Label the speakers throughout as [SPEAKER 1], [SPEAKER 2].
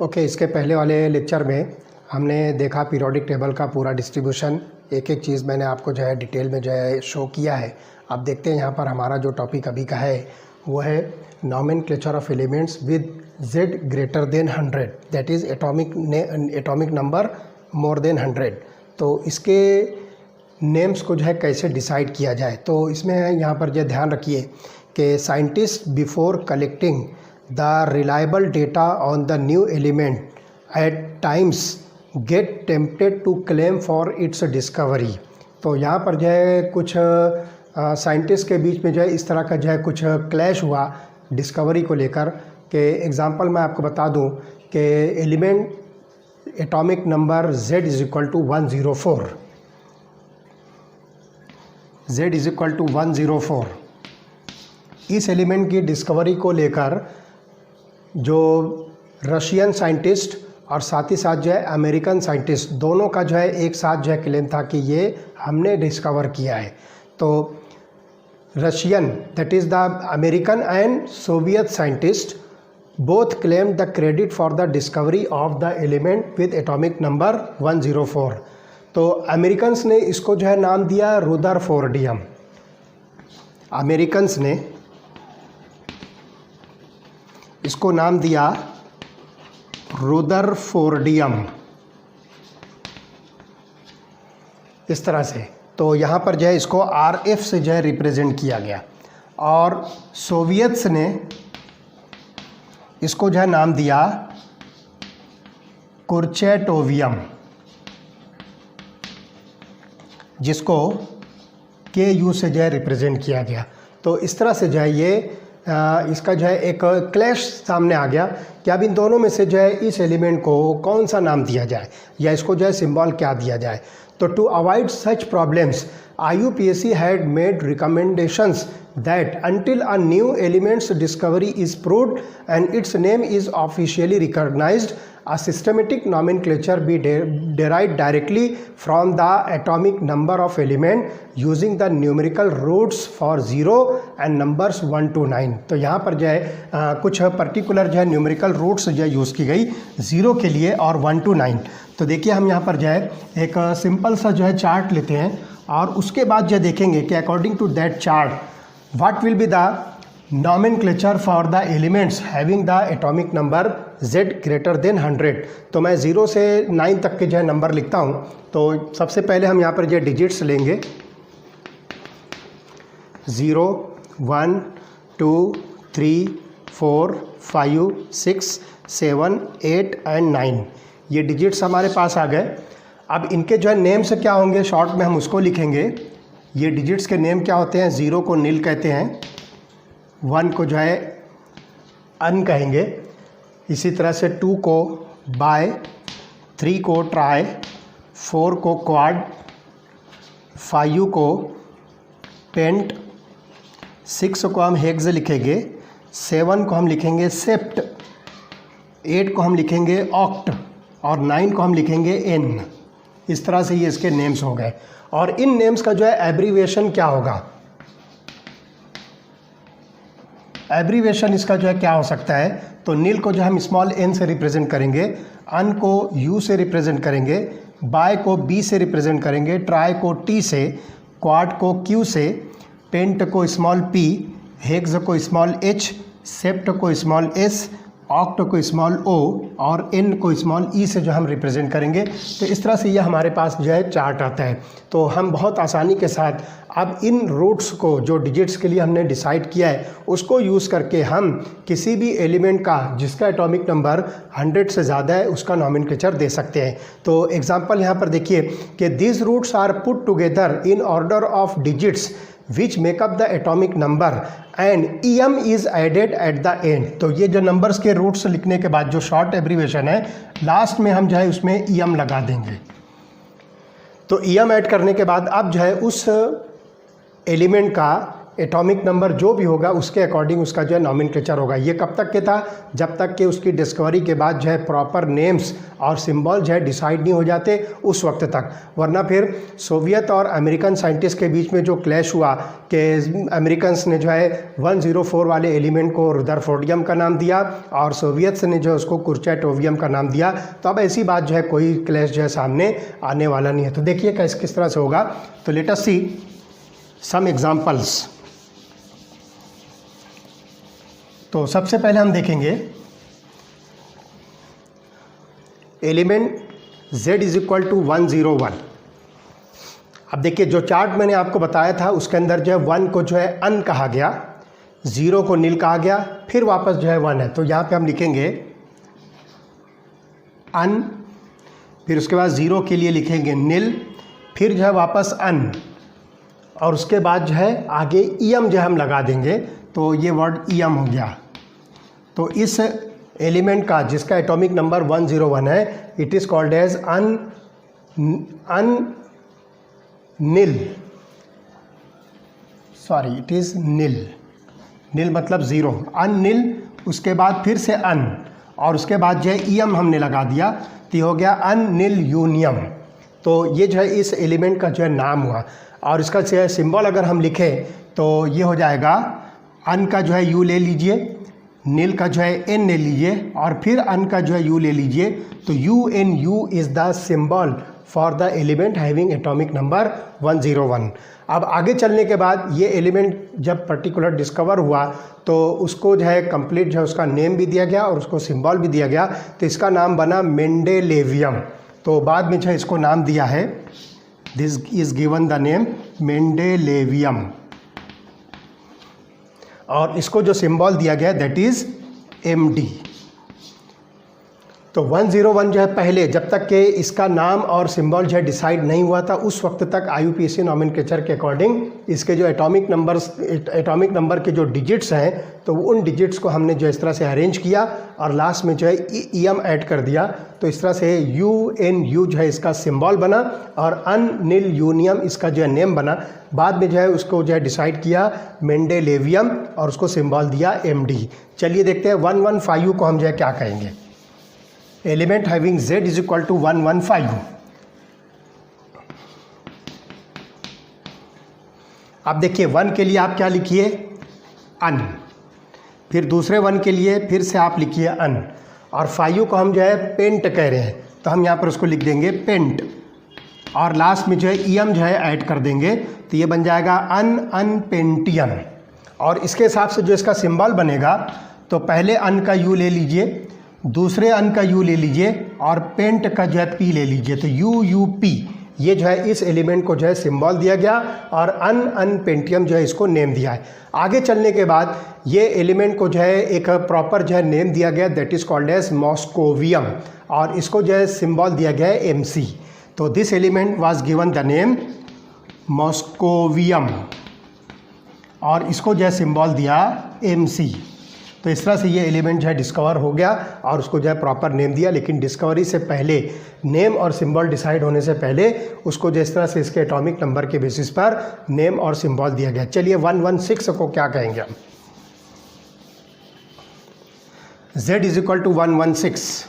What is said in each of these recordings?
[SPEAKER 1] Okay, इसके पहले वाले लेक्चर में हमने देखा पीरियोडिक टेबल का पूरा डिस्ट्रीब्यूशन। एक एक चीज़ मैंने आपको जो है डिटेल में जो है शो किया है। आप देखते हैं यहाँ पर हमारा जो टॉपिक अभी का है वो है nomenclature of elements with z greater than 100, that is atomic number more than 100। तो इसके नेम्स को जो है कैसे डिसाइड किया जाए, तो इसमें यहाँ पर जो ध्यान रखिए कि scientist before collecting the reliable data on the new element at times get tempted to claim for its discovery। तो यहाँ पर जो है कुछ साइंटिस्ट के बीच में जो है इस तरह का जो है कुछ क्लैश हुआ डिस्कवरी को लेकर कि एग्जांपल मैं आपको बता दूँ कि element atomic number z is equal to 104, z is equal to 104। इस एलिमेंट की डिस्कवरी को लेकर जो रशियन साइंटिस्ट और साथ ही साथ जो है अमेरिकन साइंटिस्ट दोनों का जो है एक साथ जो है क्लेम था कि ये हमने डिस्कवर किया है। तो Russian, that is the American and Soviet scientist both claim the credit for the discovery of the element with atomic number 104। तो अमेरिकन्स ने इसको जो है नाम दिया रुदरफोर्डियम। अमेरिकन्स ने इसको नाम दिया रुदरफोर्डियम, इस तरह से। तो यहाँ पर जो है इसको RF से जो है रिप्रेजेंट किया गया। और सोवियत्स ने इसको जो है नाम दिया कुर्चेटोवियम, जिसको KU से जो है रिप्रेजेंट किया गया। तो इस तरह से जो है ये इसका जो है एक क्लैश सामने आ गया कि अब इन दोनों में से जो है इस एलिमेंट को कौन सा नाम दिया जाए या इसको जो है सिंबल क्या दिया जाए। तो to avoid such problems IUPAC had made recommendations that until a new element's discovery is proved and its name is officially recognized, a systematic nomenclature be derived directly from the atomic number of element using the numerical roots for 0 and numbers 1 to 9। तो यहाँ पर जो है कुछ particular जो है numerical roots जो है यूज़ की गई 0 के लिए और 1 to 9। तो देखिए हम यहाँ पर जो है एक सिंपल सा जो है चार्ट लेते हैं और उसके बाद जो देखेंगे कि according to that chart what will be the nomenclature for the elements having the atomic number z greater than 100। तो मैं 0 से 9 तक के जो है नंबर लिखता हूँ। तो सबसे पहले हम यहाँ पर जो डिजिट्स लेंगे 0, 1, 2, 3, 4, 5, 6, 7, 8 एंड 9। ये डिजिट्स हमारे पास आ गए। अब इनके जो है नेम्स क्या होंगे, शॉर्ट में हम उसको लिखेंगे। ये डिजिट्स के नेम क्या होते हैं, 0 को नील कहते हैं, 1 को जो है अन कहेंगे, इसी तरह से 2 को बाय, 3 को ट्राई, 4 को क्वाड, 5 को पेंट, 6 को हम हेक्स लिखेंगे, 7 को हम लिखेंगे सेप्ट, 8 को हम लिखेंगे ऑक्ट और 9 को हम लिखेंगे एन। इस तरह से ये इसके नेम्स हो गए। और इन नेम्स का जो है एब्रीविएशन क्या होगा, एब्रीविएशन इसका जो है क्या हो सकता है। तो नील को जो हम स्मॉल n से रिप्रेजेंट करेंगे, अन को U से रिप्रेजेंट करेंगे, बाय को B से रिप्रेजेंट करेंगे, ट्राई को T से, क्वाड को Q से, पेंट को स्मॉल p, हेक्स को स्मॉल h, सेप्ट को स्मॉल s, ऑक्ट को स्मॉल o और n को स्मॉल e से जो हम रिप्रेजेंट करेंगे। तो इस तरह से ये हमारे पास जो है चार्ट आता है। तो हम बहुत आसानी के साथ अब इन रूट्स को जो डिजिट्स के लिए हमने डिसाइड किया है उसको यूज़ करके हम किसी भी एलिमेंट का जिसका एटॉमिक नंबर 100 से ज़्यादा है उसका नॉमेनक्लेचर दे सकते हैं। तो एग्जांपल यहाँ पर देखिए कि these roots are put together in order of digits which make up the atomic number and em is added at the end। तो ये जो नंबर्स के रूट्स लिखने के बाद जो शॉर्ट एब्रीविएशन है लास्ट में हम जो है उसमें em लगा देंगे। तो em ऐड करने के बाद अब जो है उस एलिमेंट का एटॉमिक नंबर जो भी होगा उसके अकॉर्डिंग उसका जो है नॉमेनक्लेचर होगा। ये कब तक के था? जब तक कि उसकी डिस्कवरी के बाद जो है प्रॉपर नेम्स और सिंबल जो है डिसाइड नहीं हो जाते उस वक्त तक, वरना फिर सोवियत और अमेरिकन साइंटिस्ट के बीच में जो क्लैश हुआ कि अमेरिकन्स ने जो है 104 वाले एलिमेंट को रुदरफोर्डियम का नाम दिया और सोवियत्स ने जो उसको कुर्चैटोवियम का नाम दिया। तो अब ऐसी बात जो है कोई क्लैश जो है सामने आने वाला नहीं है। तो देखिए किस तरह से होगा। तो लेट अस सी सम एग्जांपल्स। तो सबसे पहले हम देखेंगे element Z is equal to 101। अब देखिए जो चार्ट मैंने आपको बताया था उसके अंदर जो है 1 को जो है अन कहा गया, 0 को नील कहा गया, फिर वापस जो है 1 है। तो यहाँ पे हम लिखेंगे अन, फिर उसके बाद 0 के लिए लिखेंगे नील, फिर जो है वापस अन, और उसके बाद जो है आगे ईएम जो है हम लगा देंगे। तो ये वर्ड ईएम हो गया। तो इस एलिमेंट का जिसका एटॉमिक नंबर 101 है, it is called as nil, sorry it is nil. Nil मतलब 0, नील, उसके बाद फिर से अन, और उसके बाद जो है ईएम हमने लगा दिया, तो ये हो गया नील यूनियम। तो ये जो है इस एलिमेंट का जो है नाम हुआ। और इसका जो है सिंबल अगर हम लिखें तो ये हो जाएगा, अन का जो है यू ले लीजिए, नील का जो है एन ले लीजिए, और फिर अन का जो है यू ले लीजिए। तो you is the symbol for the element having atomic number 101। अब आगे चलने के बाद ये एलिमेंट जब पर्टिकुलर डिस्कवर हुआ तो उसको जो है कंप्लीट जो है उसका नेम भी दिया गया और उसको सिंबल भी दिया गया। तो इसका नाम बना मेंडेलेवियम। तो बाद में जो है इसको नाम दिया है, this is given the name mendelevium, और इसको जो सिंबल दिया गया दैट इज़ MD। तो 101 जो है पहले जब तक कि इसका नाम और सिंबल जो है डिसाइड नहीं हुआ था उस वक्त तक IUPAC नॉमेनक्लेचर के अकॉर्डिंग इसके जो एटॉमिक नंबर के जो डिजिट्स हैं तो उन डिजिट्स को हमने जो इस तरह से अरेंज किया और लास्ट में जो है EM ऐड कर दिया। तो इस तरह से UNU जो है इसका सिंबल बना और नील यूनियम इसका जो है नेम बना। बाद में जो है उसको जो है डिसाइड किया मेंडेलेवियम और उसको सिंबल दिया MD। चलिए देखते हैं 115 को हम जो है क्या कहेंगे। Element having Z is equal to 115। अब देखिए 1 के लिए आप क्या लिखिए, अन, फिर दूसरे 1 के लिए फिर से आप लिखिए अन, और 5 को हम जो है पेंट कह रहे हैं तो हम यहाँ पर उसको लिख देंगे पेंट, और लास्ट में जो है EM जो है ऐड कर देंगे तो ये बन जाएगा अनपेंटियम। और इसके हिसाब से जो इसका सिंबल बनेगा तो पहले अन का U ले लीजिए, दूसरे अन का U ले लीजिए, और पेंट का जो है P ले लीजिए। तो UUP ये जो है इस एलिमेंट को जो है सिंबल दिया गया और अनपेंटियम जो है इसको नेम दिया है। आगे चलने के बाद ये एलिमेंट को जो है एक प्रॉपर जो है नेम दिया गया that is called as moscovium, और इसको जो है सिंबल दिया गया है MC। तो this element was given the name moscovium और इसको जो है सिंबल दिया MC। तो इस तरह से ये एलिमेंट जो है डिस्कवर हो गया और उसको जो है प्रॉपर नेम दिया। लेकिन डिस्कवरी से पहले, नेम और सिंबल डिसाइड होने से पहले उसको जिस तरह से इसके एटॉमिक नंबर के बेसिस पर नेम और सिंबल दिया गया। चलिए 116 को क्या कहेंगे हम। Z is equal to 116।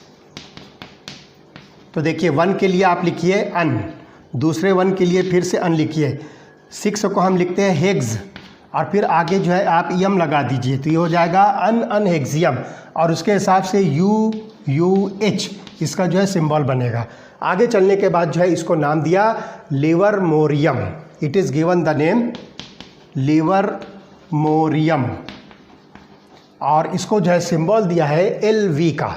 [SPEAKER 1] तो देखिए 1 के लिए आप लिखिए अन, दूसरे 1 के लिए फिर से अन लिखिए, 6 को हम लिखते हैं हेग्स, और फिर आगे जो है आप EM लगा दीजिए तो ये हो जाएगा अनहेक्सियम, और उसके हिसाब से UUH इसका जो है सिंबल बनेगा। आगे चलने के बाद जो है इसको नाम दिया livermorium. It is given the name livermorium, और इसको जो है सिंबल दिया है LV का।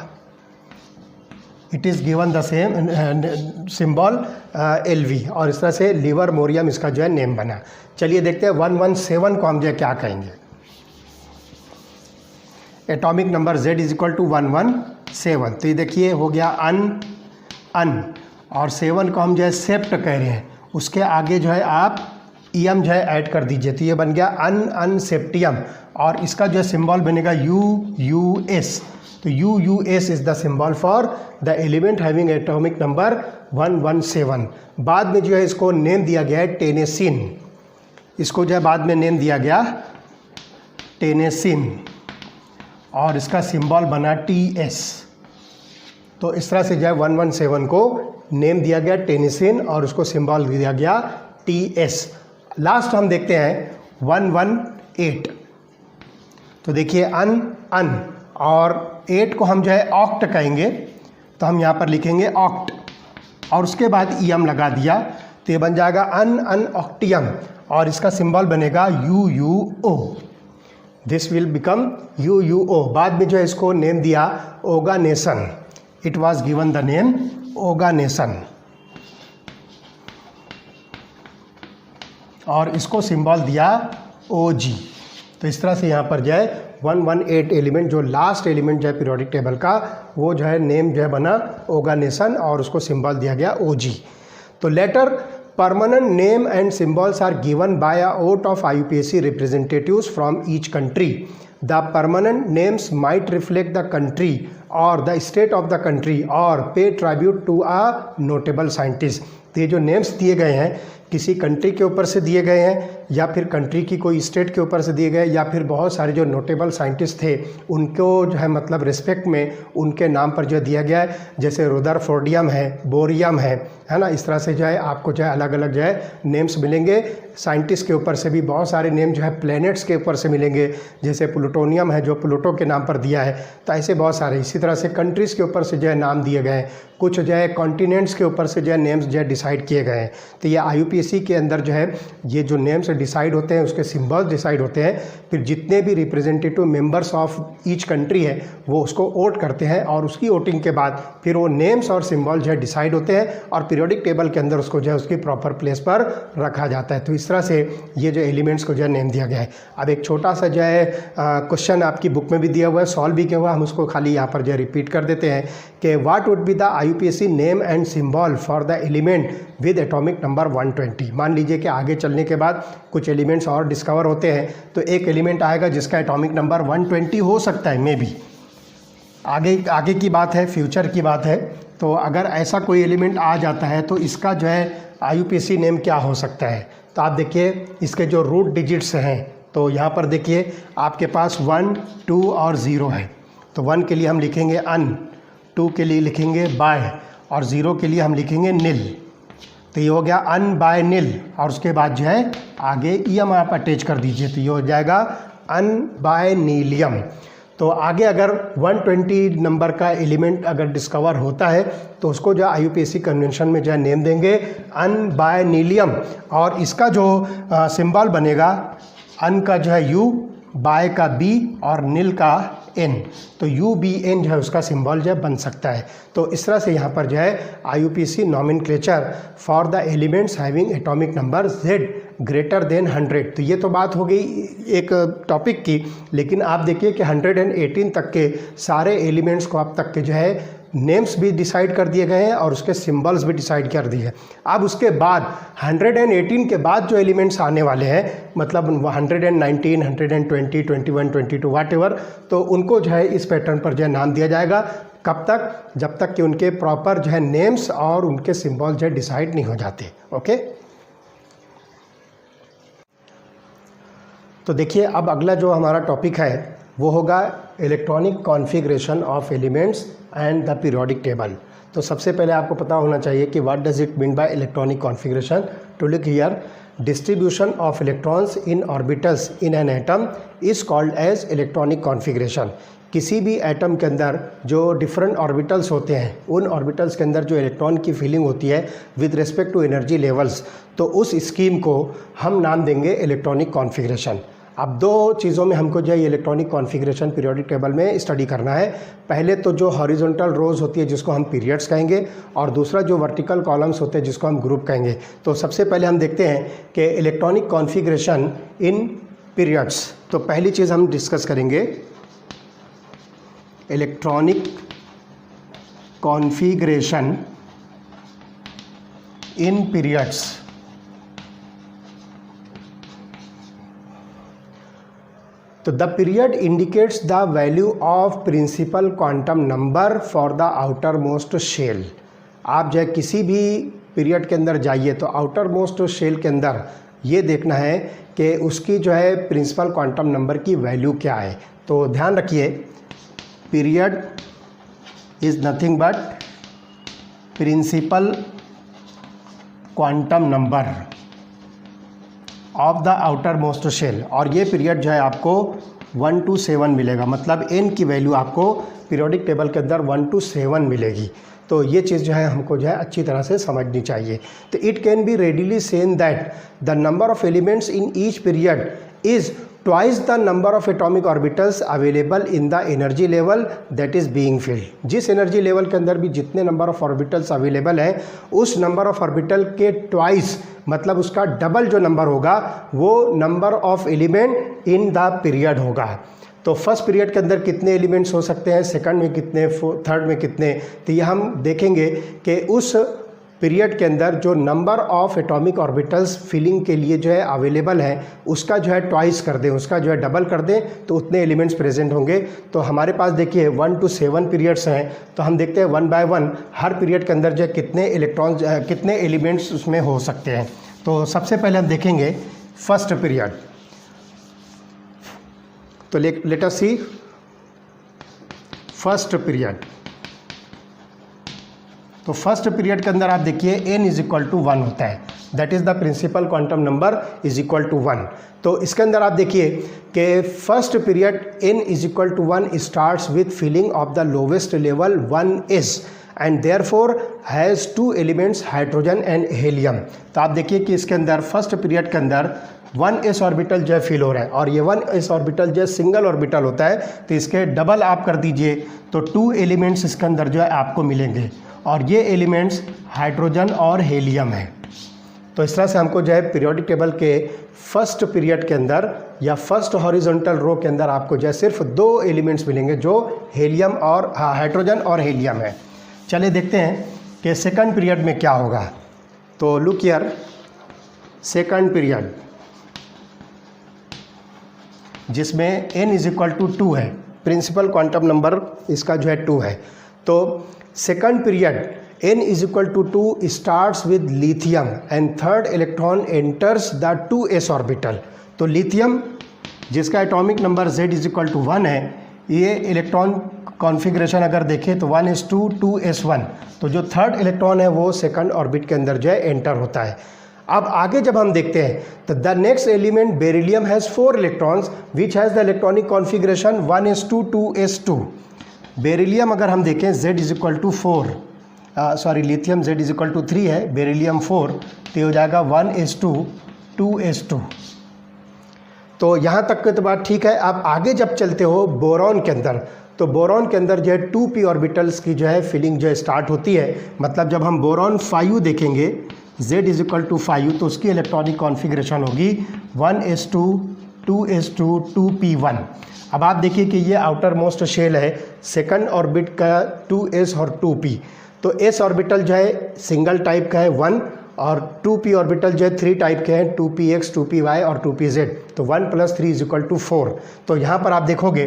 [SPEAKER 1] It is given the same symbol LV, और इस तरह से लिवरमोरियम इसका जो है नेम बना। चलिए देखते हैं 117 को हम जो है क्या कहेंगे। Atomic number Z is equal to 117। तो ये देखिए हो गया अन, और 7 को हम जो है सेप्ट कह रहे हैं, उसके आगे जो है आप EM जो है ऐड कर दीजिए तो ये बन गया अनसेप्टियम, और इसका जो है सिंबल बनेगा UUS। तो UUS is the symbol for the element having atomic number 117। बाद में जो है इसको नेम दिया गया है टेनेसिन। इसको जो है बाद में नेम दिया गया टेनेसिन और इसका सिंबल बना TS। तो इस तरह से जो है 117 को नेम दिया गया टेनेसिन और उसको सिंबल दिया गया TS। लास्ट हम देखते हैं 118। तो देखिए अन और 8 को हम जो है ऑक्ट कहेंगे, तो हम यहाँ पर लिखेंगे ऑक्ट और उसके बाद ईएम लगा दिया तो ये बन जाएगा अन ऑक्टियम और इसका सिंबल बनेगा UUO। This will become UUO। बाद में जो है इसको नेम दिया oganesson. It was given the name oganesson और इसको सिंबल दिया OG। तो इस तरह से यहाँ पर जो है 118 एलिमेंट, जो लास्ट एलिमेंट जो है पीरियोडिक टेबल का, वो जो है नेम जो है बना ओगानेसन और उसको सिंबल दिया गया OG। तो letter permanent name and symbols are given by a oath of IUPAC representatives from each country. The permanent names might reflect the country or the state of the country or pay tribute to a notable scientist. तो ये जो names दिए गए हैं किसी country के ऊपर से दिए गए हैं या फिर कंट्री की कोई स्टेट के ऊपर से दिए गए या फिर बहुत सारे जो नोटेबल साइंटिस्ट थे उनको जो है मतलब रिस्पेक्ट में उनके नाम पर जो दिया गया है, जैसे रुदरफोर्डियम है, बोरियम है ना। इस तरह से जो है आपको जो है अलग अलग जो है नेम्स मिलेंगे। साइंटिस्ट के ऊपर से भी बहुत सारे नेम जो है प्लैनेट्स के ऊपर से मिलेंगे, जैसे प्लूटोनियम है जो प्लूटो के नाम पर दिया है। तो ऐसे बहुत सारे, इसी तरह से कंट्रीज़ के ऊपर से जो है नाम दिए गए हैं, कुछ जो है कॉन्टिनेंट्स के ऊपर से जो है नेम्स जो है डिसाइड किए गए हैं। तो ये IUPAC के अंदर जो है ये जो नेम्स डिसाइड होते हैं उसके सिंबल्स डिसाइड होते हैं। फिर जितने भी representative members of each country है वो उसको वोट करते हैं और उसकी वोटिंग के बाद फिर वो नेम्स और सिंबल जो है डिसाइड होते हैं और पीरियोडिक टेबल के अंदर उसको जो है उसकी प्रॉपर प्लेस पर रखा जाता है। तो इस तरह से ये जो एलिमेंट्स को जो है नेम दिया गया है। अब एक छोटा सा जो है क्वेश्चन आपकी बुक में भी दिया हुआ है, सॉल्व भी किया हुआ है, हम उसको खाली यहाँ पर जो है रिपीट कर देते हैं कि what would be the IUPAC name and symbol for the element with atomic number 120। मान लीजिए कि आगे चलने के बाद कुछ एलिमेंट्स और डिस्कवर होते हैं तो एक एलिमेंट आएगा जिसका एटॉमिक नंबर 120 हो सकता है, मे बी आगे की बात है, फ्यूचर की बात है। तो अगर ऐसा कोई एलिमेंट आ जाता है तो इसका जो है IUPAC नेम क्या हो सकता है। तो आप देखिए इसके जो रूट डिजिट्स हैं, तो यहाँ पर देखिए आपके पास 1, 2 और 0 है। तो 1 के लिए हम लिखेंगे अन, 2 के लिए लिखेंगे बाय और 0 के लिए हम लिखेंगे नील। तो ये हो गया अन बाय नील और उसके बाद जो है आगे ईएम आप अटैच कर दीजिए तो ये हो जाएगा अन बाय नीलियम। तो आगे अगर 120 नंबर का एलिमेंट अगर डिस्कवर होता है तो उसको जो IUPAC कन्वेंशन में जो है नेम देंगे अन बाय नीलियम और इसका जो सिंबल बनेगा अन का जो है U, बाय का B और नील का N। तो UBN जो है उसका सिंबल जो है बन सकता है। तो इस तरह से यहाँ पर जो है IUPAC nomenclature for the elements having atomic number Z greater than 100। तो ये तो बात हो गई एक टॉपिक की, लेकिन आप देखिए कि 118 तक के सारे एलिमेंट्स को अब तक के जो है नेम्स भी डिसाइड कर दिए गए हैं और उसके सिंबल्स भी डिसाइड कर दिए हैं। अब उसके बाद 118 के बाद जो एलिमेंट्स आने वाले हैं, मतलब 119, 120, 21, 22 व्हाटएवर, तो उनको जो है इस पैटर्न पर जो है नाम दिया जाएगा। कब तक? जब तक कि उनके प्रॉपर जो है नेम्स और उनके सिंबल जो है डिसाइड नहीं हो जाते। ओके, तो देखिए अब अगला जो हमारा टॉपिक है वो होगा electronic configuration of elements and the periodic table. तो सबसे पहले आपको पता होना चाहिए कि what does it mean by electronic configuration. To look here, distribution of electrons in orbitals in an atom is called as electronic configuration. किसी भी एटम के अंदर जो डिफरेंट ऑर्बिटल्स होते हैं, उन ऑर्बिटल्स के अंदर जो इलेक्ट्रॉन की फीलिंग होती है with respect to energy levels, तो उस स्कीम को हम नाम देंगे इलेक्ट्रॉनिक कॉन्फ़िगरेशन। अब दो चीज़ों में हमको जो है इलेक्ट्रॉनिक कॉन्फ़िगरेशन पीरियोडिक टेबल में स्टडी करना है। पहले तो जो हॉरिजॉन्टल रोज़ होती है जिसको हम पीरियड्स कहेंगे, और दूसरा जो वर्टिकल कॉलम्स होते हैं जिसको हम ग्रुप कहेंगे। तो सबसे पहले हम देखते हैं कि इलेक्ट्रॉनिक कॉन्फ़िगरेशन इन पीरियड्स। तो पहली चीज़ हम डिस्कस करेंगे इलेक्ट्रॉनिक कॉन्फ़िगरेशन इन पीरियड्स। तो the period indicates the value of principal quantum number for the outer most shell. आप जो है किसी भी पीरियड के अंदर जाइए तो आउटर मोस्ट शेल के अंदर ये देखना है कि उसकी जो है प्रिंसिपल क्वांटम नंबर की वैल्यू क्या है। तो ध्यान रखिए, period is nothing but principal quantum number of the outer most shell, और ये पीरियड जो है आपको 1 to 7 मिलेगा, मतलब n की वैल्यू आपको पीरियोडिक टेबल के अंदर 1 to 7 मिलेगी। तो ये चीज़ जो है हमको जो है अच्छी तरह से समझनी चाहिए। तो it can be readily Sen that the number of elements in each period is twice the number of atomic orbitals available in the energy level that is being field. जिस एनर्जी लेवल के अंदर भी जितने नंबर ऑफ ऑर्बिटल्स अवेलेबल हैं, उस number of orbital के twice, मतलब उसका डबल जो नंबर होगा वो number of element in the period होगा। तो फर्स्ट पीरियड के अंदर कितने एलिमेंट्स हो सकते हैं, सेकंड में कितने, थर्ड में कितने, तो ये हम देखेंगे कि उस पीरियड के अंदर जो number of atomic orbitals filling के लिए जो है अवेलेबल है उसका जो है ट्वाइस कर दें, उसका जो है डबल कर दें, तो उतने एलिमेंट्स प्रेजेंट होंगे। तो हमारे पास देखिए 1 to 7 पीरियड्स हैं, तो हम देखते हैं 1 by 1 हर पीरियड के अंदर जो है कितने इलेक्ट्रॉन्स, कितने एलिमेंट्स उसमें हो सकते हैं। तो सबसे पहले हम देखेंगे फर्स्ट पीरियड। तो लेट अस सी फर्स्ट पीरियड। तो फर्स्ट पीरियड के अंदर आप देखिए n इज इक्वल टू 1 होता है, that is the principal quantum number is equal to 1। तो इसके अंदर आप देखिए कि first period n is equal to 1 starts with filling of the lowest level 1s and therefore has 2 elements hydrogen and helium. तो आप देखिए कि इसके अंदर फर्स्ट पीरियड के अंदर 1s ऑर्बिटल जो है फिल हो रहा है, और ये 1s ऑर्बिटल जो है सिंगल ऑर्बिटल होता है, तो इसके डबल आप कर दीजिए तो 2 एलिमेंट्स इसके अंदर जो है आपको मिलेंगे, और ये एलिमेंट्स हाइड्रोजन और हीलियम है। तो इस तरह से हमको जो है पीरियोडिक टेबल के फर्स्ट पीरियड के अंदर या फर्स्ट हॉरिजॉन्टल रो के अंदर आपको जो है सिर्फ 2 एलिमेंट्स मिलेंगे जो हीलियम और हाइड्रोजन और हीलियम है। चलिए देखते हैं कि सेकंड पीरियड में क्या होगा। तो लुक हियर, सेकंड पीरियड जिसमें n इज इक्वल टू 2 है, प्रिंसिपल क्वांटम नंबर इसका जो है 2 है। तो second period n is equal to 2 starts with lithium and third electron enters the 2s orbital. तो लिथियम जिसका atomic number z is equal to 1 है, ये इलेक्ट्रॉन कॉन्फ़िगरेशन अगर देखें तो 1s2 2s1, तो जो थर्ड इलेक्ट्रॉन है वो सेकंड ऑर्बिट के अंदर जो है एंटर होता है। अब आगे जब हम देखते हैं तो the next element beryllium has 4 electrons which has the electronic configuration 1s2 2s2। Beryllium अगर हम देखें z is equal to 4, sorry lithium z is equal to 3 है, बेरिलियम 4, तो हो जाएगा 1s2 2s2। तो यहाँ तक की तो बात ठीक है। अब आगे जब चलते हो बोरॉन के अंदर, तो बोरॉन के अंदर जो है 2p ऑर्बिटल्स की जो है फिलिंग जो है स्टार्ट होती है। मतलब जब हम बोरॉन 5 देखेंगे z इज इक्वल टू 5, तो उसकी इलेक्ट्रॉनिक कॉन्फ़िगरेशन होगी 1s2 2s2 2p1। अब आप देखिए कि ये आउटर मोस्ट शेल है, सेकंड ऑर्बिट का 2s और 2p। तो s ऑर्बिटल जो है सिंगल टाइप का है 1, और 2p ऑर्बिटल जो है 3 टाइप के हैं 2px 2py और 2pz। तो 1 + 3 इज इक्वल टू 4। तो यहाँ पर आप देखोगे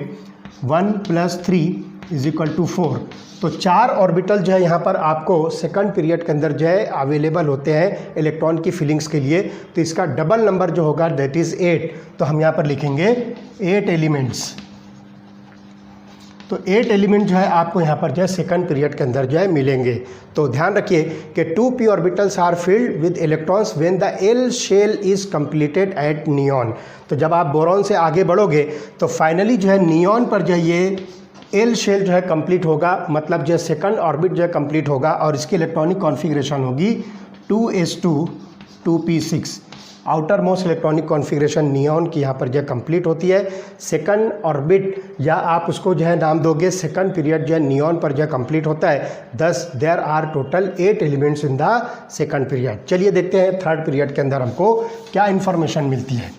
[SPEAKER 1] 1 + 3 इज इक्वल टू 4। तो 4 ऑर्बिटल जो है यहाँ पर आपको सेकंड पीरियड के अंदर जो है अवेलेबल होते हैं इलेक्ट्रॉन की फिलिंग्स के लिए। तो इसका डबल नंबर जो होगा दैट इज़ 8। तो हम यहाँ पर लिखेंगे 8 एलिमेंट्स। तो 8 एलिमेंट जो है आपको यहाँ पर जो है सेकंड पीरियड के अंदर जो है मिलेंगे। तो ध्यान रखिए कि 2p orbitals are filled with electrons when the l shell is completed at neon. तो जब आप बोरॉन से आगे बढ़ोगे तो फाइनली जो है नियॉन पर जो है ये l शेल जो है कंप्लीट होगा, मतलब जो है सेकंड ऑर्बिट जो है कंप्लीट होगा, और इसकी इलेक्ट्रॉनिक कॉन्फ़िगरेशन होगी 2s2 2p6। Outer most electronic configuration neon की यहाँ पर जो है कंप्लीट होती है। सेकंड ऑर्बिट या आप उसको जो है नाम दोगे सेकंड पीरियड जो है नियॉन पर जो है कंप्लीट होता है। Thus there are total 8 elements in the second period. चलिए देखते हैं थर्ड पीरियड के अंदर हमको क्या इन्फॉर्मेशन मिलती है।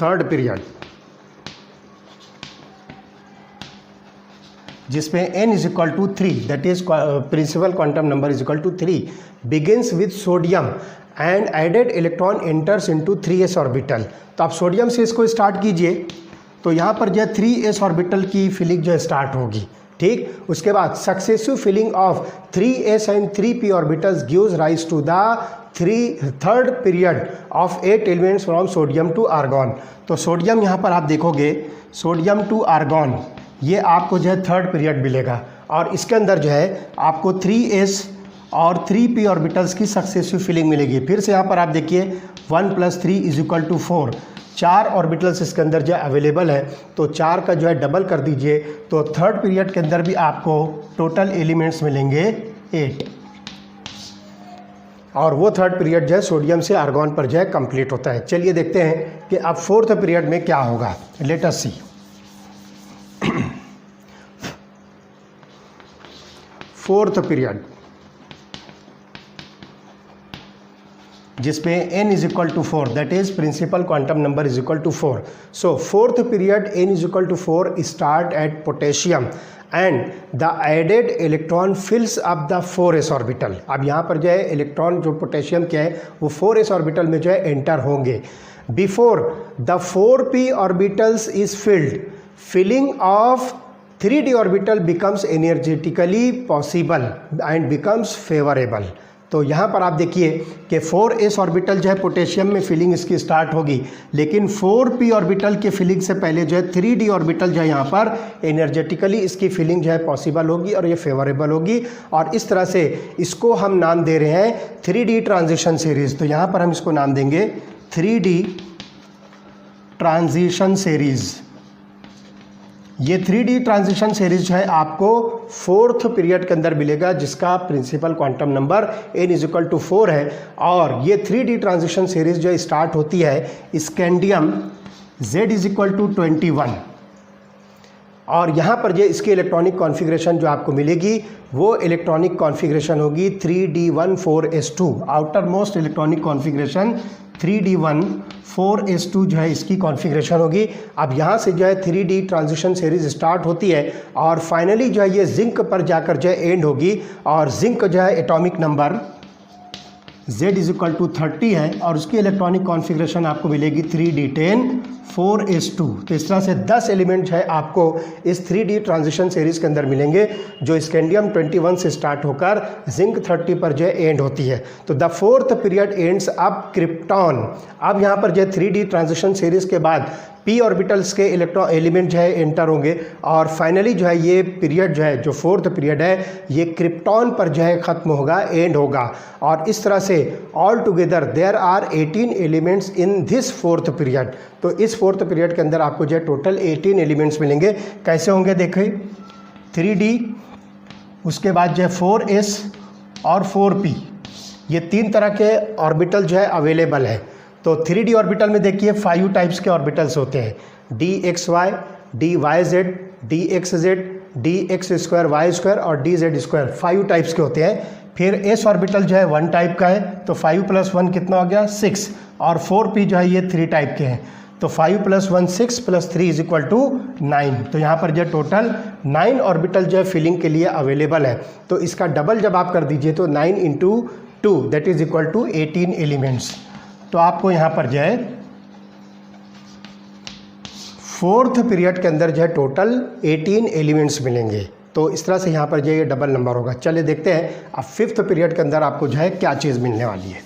[SPEAKER 1] थर्ड पीरियड जिसमें n is equal to 3, that is principal quantum number is equal to 3, begins with sodium and added electron enters into 3s orbital. तो आप सोडियम से इसको स्टार्ट कीजिए, तो यहाँ पर जो है 3s ऑर्बिटल की फिलिंग जो है स्टार्ट होगी। ठीक। उसके बाद successive filling of 3s and 3p orbitals gives rise to the third period of 8 elements from sodium to argon. तो सोडियम यहाँ पर आप देखोगे, सोडियम टू आर्गॉन ये आपको जो है थर्ड पीरियड मिलेगा, और इसके अंदर जो है आपको 3s और 3p ऑर्बिटल्स की सक्सेसिव फिलिंग मिलेगी। फिर से यहाँ पर आप देखिए 1 + 3 = 4, 4 ऑर्बिटल्स इसके अंदर जो अवेलेबल है, तो 4 का जो है डबल कर दीजिए, तो थर्ड पीरियड के अंदर भी आपको टोटल एलिमेंट्स मिलेंगे 8, और वो थर्ड पीरियड जो है सोडियम से आर्गॉन पर जो है कंप्लीट होता है। चलिए देखते हैं कि अब फोर्थ पीरियड में क्या होगा। Let us see. Fourth period जिसमें n = 4, that is principal quantum number = 4। So fourth period n = 4 start at potassium and the added electron fills up the 4s orbital. अब यहाँ पर जो है इलेक्ट्रॉन जो पोटेशियम के है वो 4s ऑर्बिटल में जो है एंटर होंगे। Before the 4p orbitals is filled, filling of 3d orbital becomes energetically possible and becomes favourable. तो यहाँ पर आप देखिए कि 4s ऑर्बिटल जो है पोटेशियम में फिलिंग इसकी स्टार्ट होगी, लेकिन 4p ऑर्बिटल के फिलिंग से पहले जो है 3d ऑर्बिटल जो है यहाँ पर एनर्जेटिकली इसकी फिलिंग जो है पॉसिबल होगी और ये फेवरेबल होगी, और इस तरह से इसको हम नाम दे रहे हैं 3d ट्रांजिशन सीरीज़। तो यहाँ पर हम इसको नाम देंगे 3d ट्रांजिशन सीरीज़। ये 3d ट्रांजिशन सीरीज जो है आपको फोर्थ पीरियड के अंदर मिलेगा, जिसका प्रिंसिपल क्वांटम नंबर n = 4 है, और ये 3d ट्रांजिशन सीरीज जो स्टार्ट होती है स्कैंडियम Z = 21, और यहाँ पर जो इसकी इलेक्ट्रॉनिक कॉन्फ़िगरेशन जो आपको मिलेगी वो इलेक्ट्रॉनिक कॉन्फ़िगरेशन होगी 3d14s2। Outer most electronic configuration 3d14s2 जो है इसकी कॉन्फ़िगरेशन होगी। अब यहाँ से जो है 3d ट्रांजिशन सीरीज स्टार्ट होती है और फाइनली जो है ये जिंक पर जाकर जो है एंड होगी, और जिंक जो है एटॉमिक नंबर Z = 30 है, और उसकी इलेक्ट्रॉनिक कॉन्फ़िगरेशन आपको मिलेगी 3d10 4s2। तो इस तरह से 10 एलिमेंट है आपको इस 3d ट्रांजिशन सीरीज़ के अंदर मिलेंगे, जो स्कैंडियम 21 से स्टार्ट होकर जिंक 30 पर जो है एंड होती है। तो द फोर्थ पीरियड एंड्स अब क्रिप्टॉन। अब यहाँ पर जो है 3d ट्रांजिशन सीरीज़ के बाद p ऑर्बिटल्स के इलेक्ट्रॉन एलिमेंट जो है एंटर होंगे, और फाइनली जो है ये पीरियड जो है जो फोर्थ पीरियड है ये क्रिप्टॉन पर जो है ख़त्म होगा, एंड होगा। और इस तरह से all together there are 18 elements in this fourth period. तो इस फोर्थ पीरियड के अंदर आपको जो है टोटल 18 एलिमेंट्स मिलेंगे। कैसे होंगे देखिए, 3d, उसके बाद जो है 4s और 4p, ये 3 तरह के ऑर्बिटल जो है अवेलेबल है। तो 3d ऑर्बिटल में देखिए 5 टाइप्स के ऑर्बिटल्स होते हैं, dxy, dyz, dxz, dx2y2 और dz2, 5 टाइप्स के होते हैं। फिर s ऑर्बिटल जो है 1 टाइप का है, तो 5 + 1 कितना हो गया 6, और 4p जो है ये 3 टाइप के हैं, तो 5 + 1 6 + 3 = 9। तो यहाँ पर जो टोटल 9 ऑर्बिटल जो है फिलिंग के लिए अवेलेबल है। तो इसका डबल जब आप कर दीजिए तो 9 × 2 that is equal to 18 elements. तो आपको यहाँ पर जो है फोर्थ पीरियड के अंदर जो है टोटल 18 एलिमेंट्स मिलेंगे। तो इस तरह से यहाँ पर जो ये डबल नंबर होगा। चलिए देखते हैं अब फिफ्थ पीरियड के अंदर आपको जो है क्या चीज़ मिलने वाली है।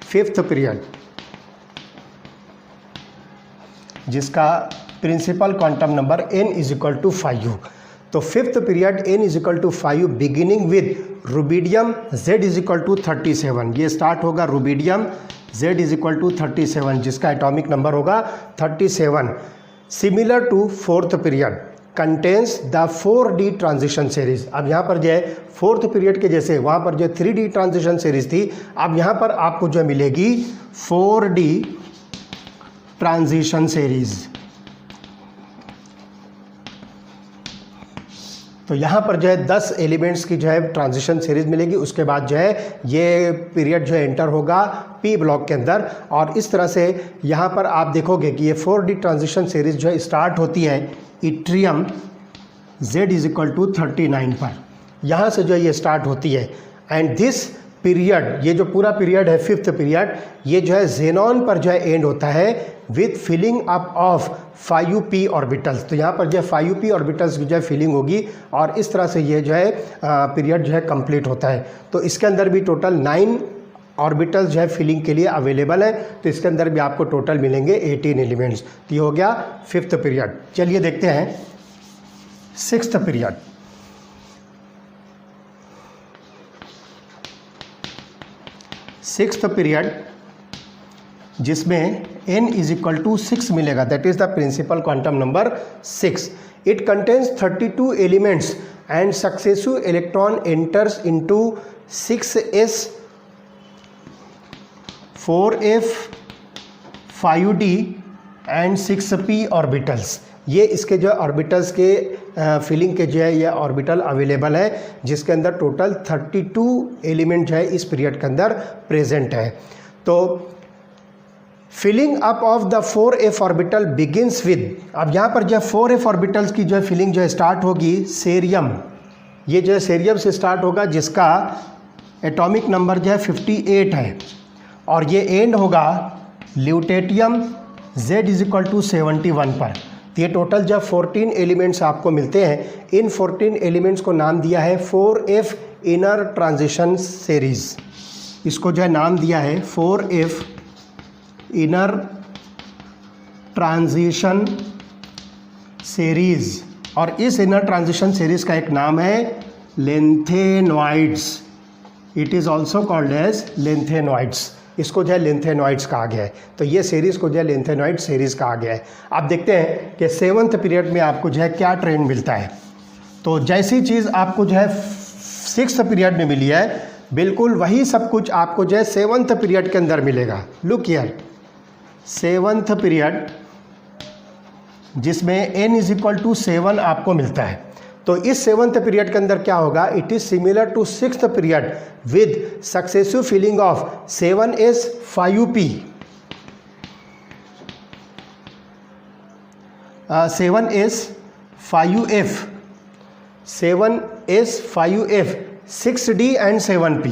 [SPEAKER 1] फिफ्थ पीरियड जिसका प्रिंसिपल क्वांटम नंबर n = 5। तो fifth period n = 5 beginning with rubidium Z = 37। ये स्टार्ट होगा रुबिडियम Z = 37 जिसका एटॉमिक नंबर होगा 37। Similar to fourth period contains the 4d transition series. अब यहाँ पर जो है फोर्थ पीरियड के जैसे वहाँ पर जो 3d ट्रांजिशन सीरीज थी, अब यहाँ पर आपको जो मिलेगी 4d ट्रांजिशन सीरीज। तो यहाँ पर जो है 10 एलिमेंट्स की जो है ट्रांजिशन सीरीज मिलेगी। उसके बाद जो है ये पीरियड जो है एंटर होगा पी ब्लॉक के अंदर, और इस तरह से यहाँ पर आप देखोगे कि ये 4d ट्रांजिशन सीरीज जो है स्टार्ट होती है इट्रियम Z = 39 पर। यहाँ से जो है ये स्टार्ट होती है, एंड दिस पीरियड, ये जो पूरा पीरियड है फिफ्थ पीरियड, ये जो है जेनॉन पर जो है एंड होता है with filling up of 5p orbitals. तो यहाँ पर जो है 5p ऑर्बिटल्स की जो है फिलिंग होगी और इस तरह से ये जो है पीरियड जो है कंप्लीट होता है। तो इसके अंदर भी टोटल 9 ऑर्बिटल्स जो है फिलिंग के लिए अवेलेबल है। तो इसके अंदर भी आपको टोटल मिलेंगे 18 एलिमेंट्स। तो ये हो गया फिफ्थ पीरियड। चलिए देखते हैं सिक्स्थ पीरियड। सिक्स्थ पीरियड जिसमें n इज इक्वल टू 6 मिलेगा, that is the principal quantum number 6। It contains 32 elements and successive electron enters into 6s 4f 5d and 6p orbitals. ये इसके जो ऑर्बिटल्स के filling के जो है ये ऑर्बिटल अवेलेबल है, जिसके अंदर टोटल 32 एलिमेंट जो है इस पीरियड के अंदर प्रेजेंट है। तो filling up of the 4f orbital begins with, अब यहाँ पर जो 4f ऑर्बिटल्स की जो है फिलिंग जो है स्टार्ट होगी सेरियम, ये जो है सेरियम से स्टार्ट होगा जिसका एटॉमिक नंबर जो है 58 है, और ये एंड होगा lutetium Z is equal to 71 पर। तो ये टोटल जब 14 एलिमेंट्स आपको मिलते हैं, इन 14 एलिमेंट्स को नाम दिया है 4f इनर ट्रांजिशन सीरीज। इसको जो है नाम दिया है 4f इनर ट्रांजिशन सीरीज, और इस इनर ट्रांजिशन सीरीज का एक नाम है lanthanoids. It is also called as lanthanoids. इसको जो है लेंथेनॉइड्स कहा गया है। तो ये सीरीज़ को जो है लेंथेनॉइड सीरीज़ कहा गया है। अब देखते हैं कि सेवन्थ पीरियड में आपको जो है क्या ट्रेंड मिलता है। तो जैसी चीज़ आपको जो है सिक्स्थ पीरियड में मिली है, बिल्कुल वही सब कुछ आपको जो है सेवन्थ पीरियड के अंदर मिलेगा। लुक हियर, सेवन्थ पीरियड जिसमें n इज इक्वल टू 7 आपको मिलता है। तो इस सेवन्थ पीरियड के अंदर क्या होगा, it is similar to sixth period with successive filling of 7s 5p 7s 5f 7s 5f 6d and 7p।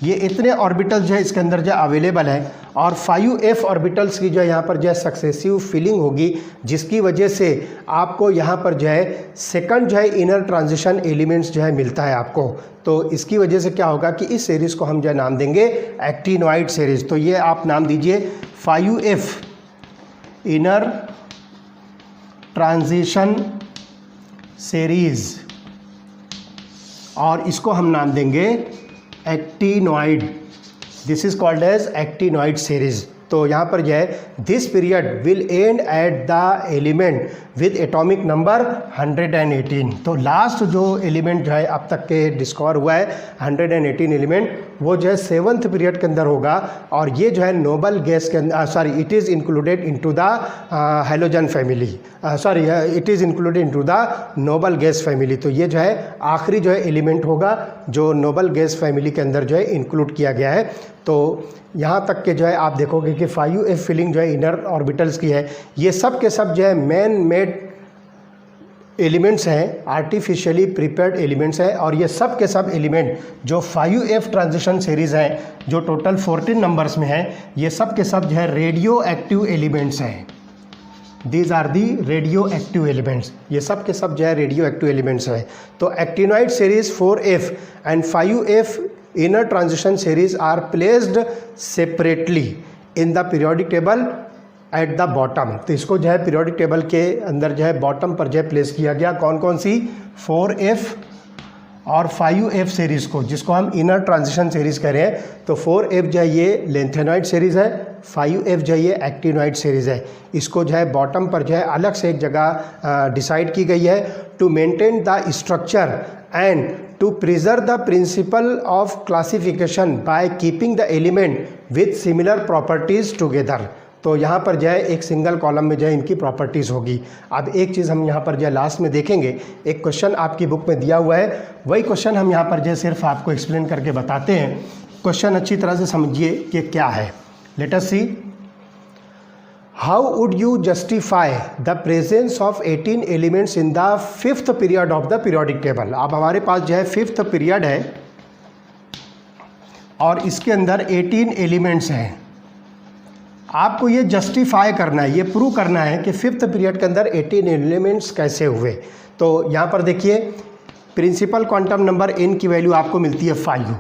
[SPEAKER 1] ये इतने ऑर्बिटल्स जो है इसके अंदर जो अवेलेबल है, और 5f ऑर्बिटल्स की जो है यहाँ पर जो है सक्सेसिव फिलिंग होगी, जिसकी वजह से आपको यहाँ पर जो है सेकंड जो है इनर ट्रांजिशन एलिमेंट्स जो है मिलता है आपको। तो इसकी वजह से क्या होगा कि इस सीरीज़ को हम जो है नाम देंगे एक्टिनॉइड सीरीज़। तो ये आप नाम दीजिए 5f इनर ट्रांजिशन सीरीज़, और इसको हम नाम देंगे actinoid. This is called as actinoid series. तो यहाँ पर जो है this period will end at the element with atomic number 118। तो लास्ट जो एलिमेंट जो है अब तक के डिस्कवर हुआ है 118 एलिमेंट, वो जो है सेवन्थ पीरियड के अंदर होगा, और ये जो है नोबल गैस के अंदर sorry it is included into the halogen family, sorry it is included into the noble gas family. तो ये जो है आखिरी जो है एलिमेंट होगा जो नोबल गैस फैमिली के अंदर जो है इंक्लूड किया गया है। तो यहाँ तक के जो है आप देखोगे कि 5f फिलिंग जो है इनर ऑर्बिटल्स की है, ये सब के सब जो है मैन मेड एलिमेंट्स हैं, आर्टिफिशियली प्रिपेयर्ड एलिमेंट्स हैं, और ये सब के सब एलिमेंट जो 5f ट्रांजिशन सीरीज़ हैं जो टोटल 14 नंबर्स में हैं, ये सब के सब जो है रेडियो एक्टिव एलिमेंट्स हैं। These are the radio active elements, ये सब के सब जो है रेडियो एक्टिव एलिमेंट्स हैं। तो actinoid series 4f and 5f inner transition series are placed separately in the periodic table at the bottom। तो इसको जो है periodic table के अंदर जो है बॉटम पर जो है प्लेस किया गया। कौन कौन सी, 4f और 5f सीरीज़ को, जिसको हम इनर ट्रांजिशन सीरीज़ कह रहे हैं। तो 4f जो है ये लेंथेनॉइड सीरीज़ है, 5f जो है ये एक्टिनॉइड सीरीज़ है। इसको जो है बॉटम पर जो है अलग से एक जगह डिसाइड की गई है to maintain the structure and to preserve the principle of classification by keeping the element with similar properties together. तो यहाँ पर जो है एक सिंगल कॉलम में जो है इनकी प्रॉपर्टीज़ होगी। अब एक चीज़ हम यहाँ पर जो है लास्ट में देखेंगे, एक क्वेश्चन आपकी बुक में दिया हुआ है, वही क्वेश्चन हम यहाँ पर जो है सिर्फ आपको एक्सप्लेन करके बताते हैं। क्वेश्चन अच्छी तरह से समझिए कि क्या है। Let us see, how would you justify the presence of 18 elements in the fifth period of the periodic table. अब हमारे पास जो है फिफ्थ पीरियड है, और इसके अंदर 18 एलिमेंट्स हैं। आपको ये जस्टिफाई करना है, ये प्रूव करना है कि फिफ्थ पीरियड के अंदर 18 एलिमेंट्स कैसे हुए। तो यहाँ पर देखिए प्रिंसिपल क्वांटम नंबर n की वैल्यू आपको मिलती है 5।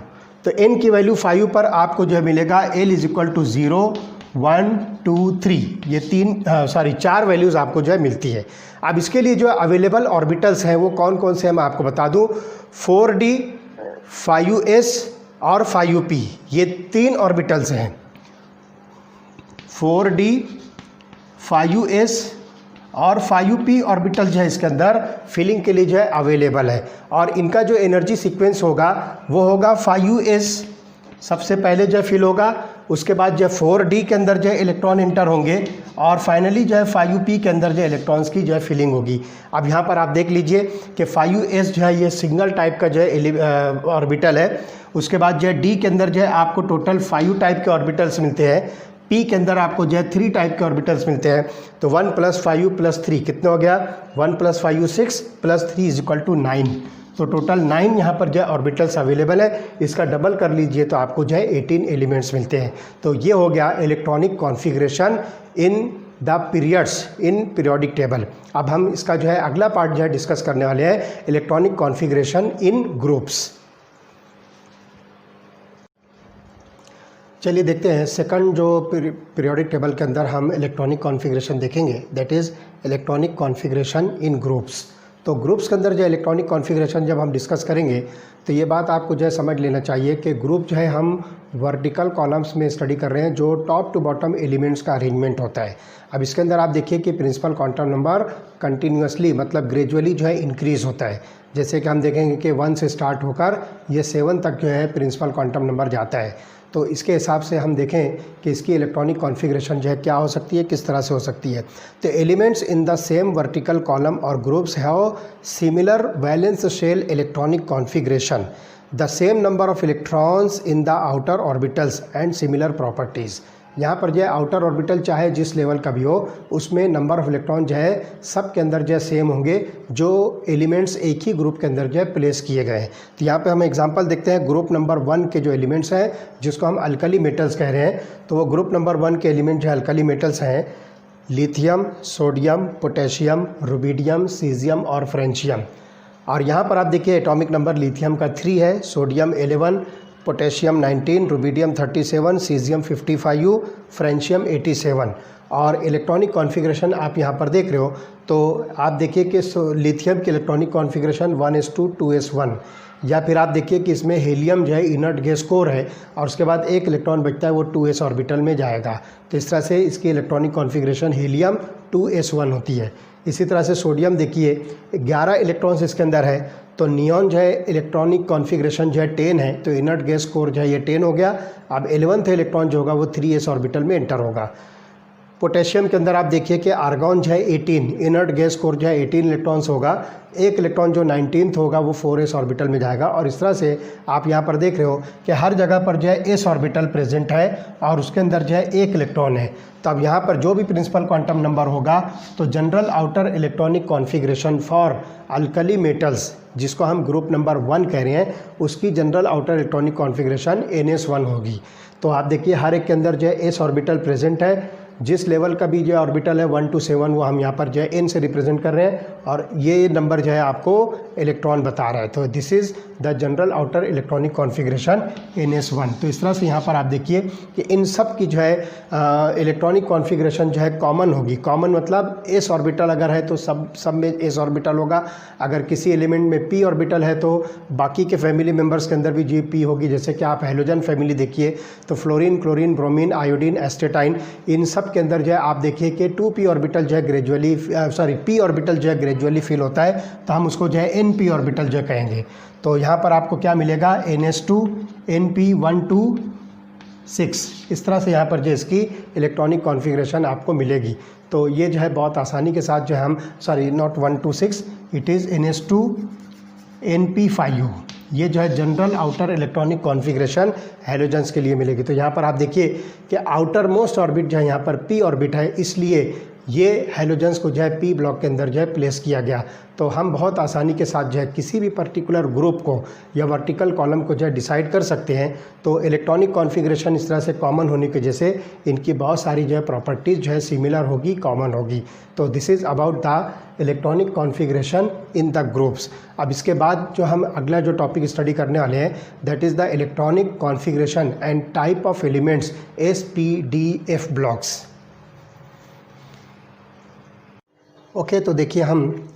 [SPEAKER 1] तो n की वैल्यू 5 पर आपको जो है मिलेगा l इज इक्वल टू 0 1 2 3, ये 4 वैल्यूज़ आपको जो है मिलती है। अब इसके लिए जो अवेलेबल ऑर्बिटल्स हैं वो कौन कौन से हैं मैं आपको बता दूं। 4d 5s और 5p, ये 3 ऑर्बिटल्स हैं। 4d 5s और 5p ऑर्बिटल जो है इसके अंदर फिलिंग के लिए जो है अवेलेबल है, और इनका जो एनर्जी सीक्वेंस होगा वो होगा 5s सबसे पहले जो है फिल होगा, उसके बाद जो है 4d के अंदर जो है इलेक्ट्रॉन इंटर होंगे, और फाइनली जो है 5p के अंदर जो है इलेक्ट्रॉन्स की जो है फिलिंग होगी। अब यहाँ पर आप देख लीजिए कि 5s जो है ये सिंगल टाइप का जो है ऑर्बिटल है। उसके बाद जो है d के अंदर जो है आपको टोटल 5 टाइप के ऑर्बिटल्स मिलते हैं, p के अंदर आपको जो है 3 टाइप के ऑर्बिटल्स मिलते हैं। तो 1 + 5 + 3 कितना हो गया, 1 + 5 6 + 3 = 9। तो टोटल 9 यहाँ पर जो है ऑर्बिटल्स अवेलेबल है। इसका डबल कर लीजिए तो आपको जो है 18 एलिमेंट्स मिलते हैं। तो ये हो गया electronic configuration in the periods in periodic table. अब हम इसका जो है अगला पार्ट जो है डिस्कस करने वाले हैं, इलेक्ट्रॉनिक कॉन्फ़िगरेशन इन ग्रुप्स। चलिए देखते हैं सेकंड जो पीरियोडिक टेबल के अंदर हम इलेक्ट्रॉनिक कॉन्फ़िगरेशन देखेंगे, that is electronic configuration in groups. तो ग्रुप्स के अंदर जो इलेक्ट्रॉनिक कॉन्फ़िगरेशन जब हम डिस्कस करेंगे तो ये बात आपको जो है समझ लेना चाहिए कि ग्रुप जो है हम वर्टिकल कॉलम्स में स्टडी कर रहे हैं, जो टॉप टू बॉटम एलिमेंट्स का अरेंजमेंट होता है। अब इसके अंदर आप देखिए कि प्रिंसिपल क्वांटम नंबर कंटिन्यूसली मतलब ग्रेजुअली जो है इंक्रीज़ होता है। जैसे कि हम देखेंगे कि 1 से स्टार्ट होकर ये 7 तक जो है प्रिंसिपल क्वांटम नंबर जाता है। तो इसके हिसाब से हम देखें कि इसकी इलेक्ट्रॉनिक कॉन्फ़िगरेशन जो है क्या हो सकती है, किस तरह से हो सकती है। तो elements in the same vertical column और groups have similar valence shell electronic configuration, the same number of electrons in the outer orbitals and similar properties. यहाँ पर जो है आउटर ऑर्बिटल चाहे जिस लेवल का भी हो, उसमें नंबर ऑफ इलेक्ट्रॉन जो है सब के अंदर जो है सेम होंगे, जो एलिमेंट्स एक ही ग्रुप के अंदर जो है प्लेस किए गए हैं। तो यहाँ पे हम एग्जांपल देखते हैं ग्रुप नंबर 1 के जो एलिमेंट्स हैं, जिसको हम अल्कली मेटल्स कह रहे हैं। तो वो ग्रुप नंबर 1 के एलिमेंट जो है अल्कली मेटल्स हैं lithium, sodium, potassium, rubidium, caesium और फ्रेंशियम। और यहाँ पर आप देखिए एटॉमिक नंबर लिथियम का 3 है, sodium 11, potassium 19, rubidium 37, caesium 55, francium 87। और इलेक्ट्रॉनिक कॉन्फ़िगरेशन आप यहाँ पर देख रहे हो, तो आप देखिए कि लिथियम की इलेक्ट्रॉनिक कॉन्फ़िगरेशन 1s2 2s1, या फिर आप देखिए कि इसमें हीलियम जो है इनर्ट गैस कोर है, और उसके बाद एक इलेक्ट्रॉन बचता है वो 2s ऑर्बिटल में जाएगा। तो इस तरह से इसकी इलेक्ट्रॉनिक कॉन्फ़िगरेशन हीलियम 2s1 होती है। इसी तरह से सोडियम देखिए 11 इलेक्ट्रॉन्स इसके अंदर है, तो नियॉन जो है इलेक्ट्रॉनिक कॉन्फ़िगरेशन जो है 10 है, तो इनर्ट गैस कोर जो है ये 10 हो गया। अब 11th इलेक्ट्रॉन जो होगा वो 3s ऑर्बिटल में एंटर होगा। पोटेशियम के अंदर आप देखिए कि आर्गॉन जो है 18, इनर्ट गैस कोर जो है 18 इलेक्ट्रॉन्स होगा, एक इलेक्ट्रॉन जो 19th होगा वो 4s ऑर्बिटल में जाएगा। और इस तरह से आप यहाँ पर देख रहे हो कि हर जगह पर जो है s ऑर्बिटल प्रेजेंट है और उसके अंदर जो है एक इलेक्ट्रॉन है। तो अब यहाँ पर जो भी प्रिंसिपल क्वांटम नंबर होगा, तो general outer electronic configuration for alkali metals, जिसको हम ग्रुप नंबर 1 कह रहे हैं, उसकी general outer electronic configuration ns1 होगी। तो आप देखिए हर एक के अंदर जो है s ऑर्बिटल प्रेजेंट है, जिस लेवल का भी जो ऑर्बिटल है 1 to 7 वो हम यहाँ पर जो है n से रिप्रेजेंट कर रहे हैं, और ये नंबर जो है आपको इलेक्ट्रॉन बता रहा है। तो this is the general outer electronic configuration ns1। तो इस तरह से यहाँ पर आप देखिए कि इन सब की जो है इलेक्ट्रॉनिक कॉन्फ़िगरेशन जो है कॉमन होगी। कॉमन मतलब s ऑर्बिटल अगर है तो सब में s ऑर्बिटल होगा, अगर किसी एलिमेंट में p ऑर्बिटल है तो बाकी के फैमिली मेम्बर्स के अंदर भी जी p होगी। जैसे कि आप हेलोजन फैमिली देखिए तो fluorine, chlorine, bromine, iodine, astatine, इन सब के अंदर जो है आप देखिए कि 2p ऑर्बिटल जो है ग्रेजुअली p ऑर्बिटल जो है ग्रेजुअली फिल होता है, तो हम उसको जो है np ऑर्बिटल जो कहेंगे। तो यहाँ पर आपको क्या मिलेगा, ns2 np 1 2 6, इस तरह से यहाँ पर जो इसकी इलेक्ट्रॉनिक कॉन्फ़िगरेशन आपको मिलेगी। तो ये जो है बहुत आसानी के साथ जो है हम not 1 2 6, it is ns2 np5, ये जो है general outer electronic configuration halogens के लिए मिलेगी। तो यहाँ पर आप देखिए कि आउटर मोस्ट ऑर्बिट जो है यहाँ पर p ऑर्बिट है, इसलिए ये हैलोजेंस को जो है पी ब्लॉक के अंदर जो है प्लेस किया गया। तो हम बहुत आसानी के साथ जो है किसी भी पर्टिकुलर ग्रुप को या वर्टिकल कॉलम को जो है डिसाइड कर सकते हैं। तो इलेक्ट्रॉनिक कॉन्फ़िगरेशन इस तरह से कॉमन होने की वजह से इनकी बहुत सारी जो है प्रॉपर्टीज़ जो है सिमिलर होगी, कॉमन होगी। तो this is about the electronic configuration in the groups. अब इसके बाद जो हम अगला जो टॉपिक स्टडी करने वाले हैं that is the electronic configuration and type of elements SPDF blocks. Okay, तो देखिए हम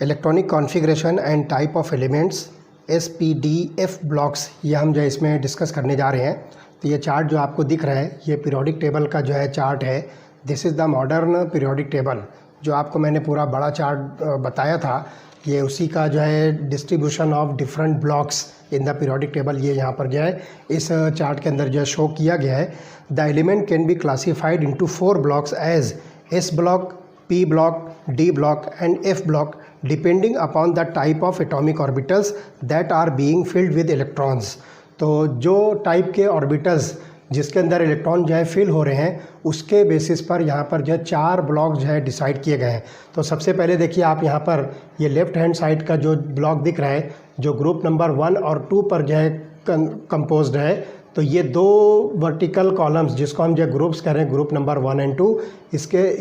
[SPEAKER 1] electronic configuration and type of elements SPDF blocks ये हम जो है इसमें डिस्कस करने जा रहे हैं। तो ये चार्ट जो आपको दिख रहा है ये पीरियोडिक टेबल का जो है चार्ट है। This is the modern periodic table. जो आपको मैंने पूरा बड़ा चार्ट बताया था ये उसी का जो है distribution of different blocks in the periodic table ये यहाँ पर जो है इस चार्ट के अंदर जो है शो किया गया है। The element can be classified into 4 blocks as S block, P block, D block and F block depending upon the type of atomic orbitals that are being filled with electrons। तो जो type के orbitals जिसके अंदर electron जो है fill हो रहे हैं उसके बेसिस पर यहाँ पर जो है 4 ब्लॉक जो है डिसाइड किए गए हैं। तो सबसे पहले देखिए आप यहाँ पर ये लेफ्ट हैंड साइड का जो ब्लॉक दिख रहा है जो ग्रुप नंबर 1 और 2 पर जो है कंपोज्ड है। तो ये 2 वर्टिकल कॉलम्स जिसको हम जो ग्रुप्स कह रहे हैं ग्रुप नंबर 1 एंड 2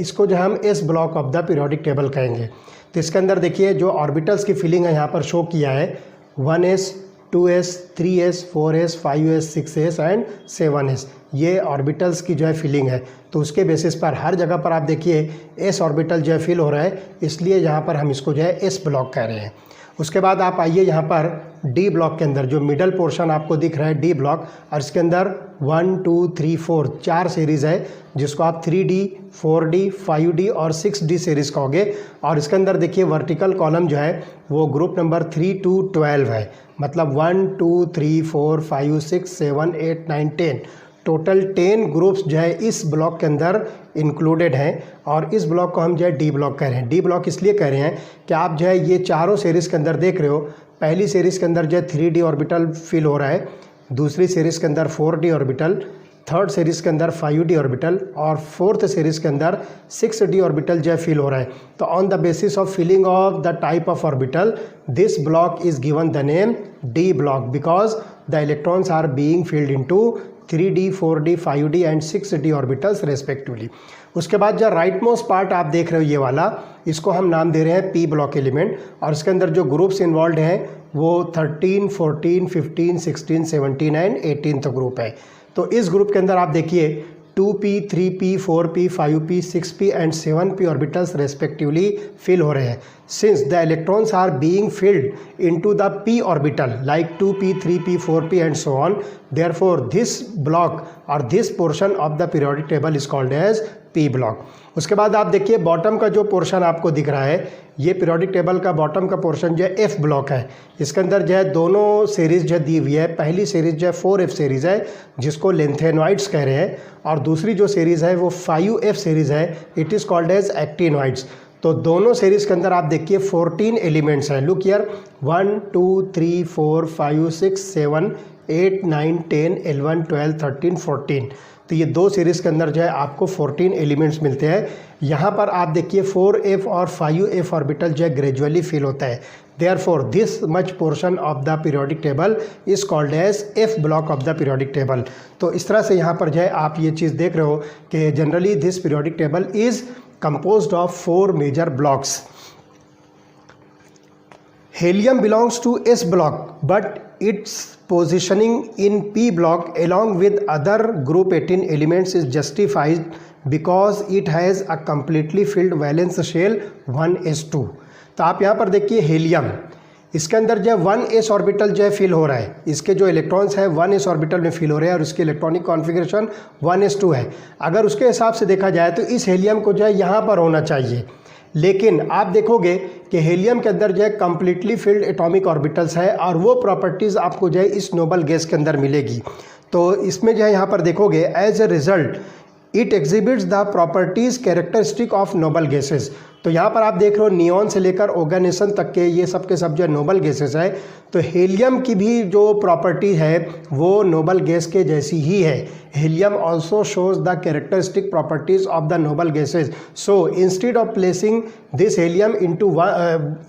[SPEAKER 1] इसको जो हम S block of the periodic table कहेंगे। तो इसके अंदर देखिए जो ऑर्बिटल्स की फिलिंग है यहाँ पर शो किया है 1s, 2s, 3s, 4s, 5s, 6s and 7s। ये ऑर्बिटल्स की जो है फिलिंग है। तो उसके बेसिस पर हर जगह पर आप देखिए S ऑर्बिटल जो है फिल हो रहा है, इसलिए यहाँ पर हम इसको जो है S ब्लॉक कह रहे हैं। उसके बाद आप आइए यहाँ पर D ब्लॉक के अंदर जो मिडल पोर्शन आपको दिख रहा है D ब्लॉक, और इसके अंदर 1, 2, 3, 4 4 सीरीज़ है जिसको आप 3D, 4D, 5D और 6D सीरीज़ कहोगे। और इसके अंदर देखिए वर्टिकल कॉलम जो है वो ग्रुप नंबर 3 to 12 है, मतलब 1, 2, 3, 4, 5, 6, 7, 8, 9, 10 टोटल 10 ग्रुप्स जो है इस ब्लॉक के अंदर इंक्लूडेड हैं। और इस ब्लॉक को हम जो है डी ब्लॉक कह रहे हैं। डी ब्लॉक इसलिए कह रहे हैं कि आप जो है ये चारों सीरीज़ के अंदर देख रहे हो, पहली सीरीज़ के अंदर जो है 3D ऑर्बिटल फिल हो रहा है, दूसरी सीरीज़ के अंदर 4D ऑर्बिटल, थर्ड सीरीज़ के अंदर 5D ऑर्बिटल और फोर्थ सीरीज़ के अंदर 6D ऑर्बिटल जो है फिल हो रहा है। तो on the basis of filling of the type of orbital this block is given the name D block because the electrons are being filled into 3D, 4D, 5D and 6D orbitals respectively. उसके बाद जो right most part आप देख रहे हो ये वाला, इसको हम नाम दे रहे हैं P ब्लॉक एलिमेंट। और इसके अंदर जो ग्रुप्स इन्वॉल्व हैं वो 13, 14, 15, 16, 17 एंड 18 ग्रुप है। तो इस ग्रुप के अंदर आप देखिए 2p, 3p, 4p, 5p, 6p and 7p orbitals respectively fill हो रहे हैं। Since the electrons are being filled into the p orbital like 2p, 3p, 4p and so on, therefore this block और this portion of the periodic table is called as p block. उसके बाद आप देखिए bottom का जो portion आपको दिख रहा है ये पीरियोडिक टेबल का बॉटम का पोर्शन जो है F ब्लॉक है। इसके अंदर जो है दोनों सीरीज़ जो दी हुई है, पहली सीरीज़ जो है 4F सीरीज़ है जिसको लेंथेनॉइड्स कह रहे हैं, और दूसरी जो सीरीज़ है वो 5F सीरीज़ है, it is called as actinoids. तो दोनों सीरीज़ के अंदर आप देखिए 14 एलिमेंट्स हैं। Look here 1, 2, 3, 4, 5, 6, 7, 8, 9, 10, 11, 12, 13, 14। तो ये दो सीरीज़ के अंदर जो है आपको 14 एलिमेंट्स मिलते हैं। यहाँ पर आप देखिए 4F और 5F ऑर्बिटल जो है ग्रेजुअली फिल होता है। Therefore this much portion of the periodic table is called as F block of the periodic table. तो इस तरह से यहाँ पर जो है आप ये चीज़ देख रहे हो कि generally this periodic table is composed of 4 major blocks. Helium belongs to S block, but its positioning in P block along with other group 18 elements is justified because it has a completely filled valence shell 1s2। तो आप यहाँ पर देखिए helium, इसके अंदर जो है 1s orbital जो है फिल हो रहा है, इसके जो इलेक्ट्रॉन्स है 1s ऑर्बिटल में फिल हो रहे हैं और इसकी इलेक्ट्रॉनिक कॉन्फ़िगरेशन 1s2 है। अगर उसके हिसाब से देखा जाए तो इस हेलियम को जो है यहाँ पर होना चाहिए, लेकिन आप देखोगे कि हेलियम के अंदर जो है कम्प्लीटली फिल्ड एटॉमिक ऑर्बिटल्स है और वो प्रॉपर्टीज़ आपको जो है इस नोबल गैस के अंदर मिलेगी। तो इसमें जो है यहाँ पर देखोगे as a result it exhibits the properties characteristic of noble gases. तो यहाँ पर आप देख रहे हो नियॉन से लेकर ऑर्गेनेशन तक के ये सब के सब जो नोबल गैसेस है, तो हीलियम की भी जो प्रॉपर्टी है वो नोबल गैस के जैसी ही है। Helium also shows the characteristic properties of the noble gases. So instead of placing this helium into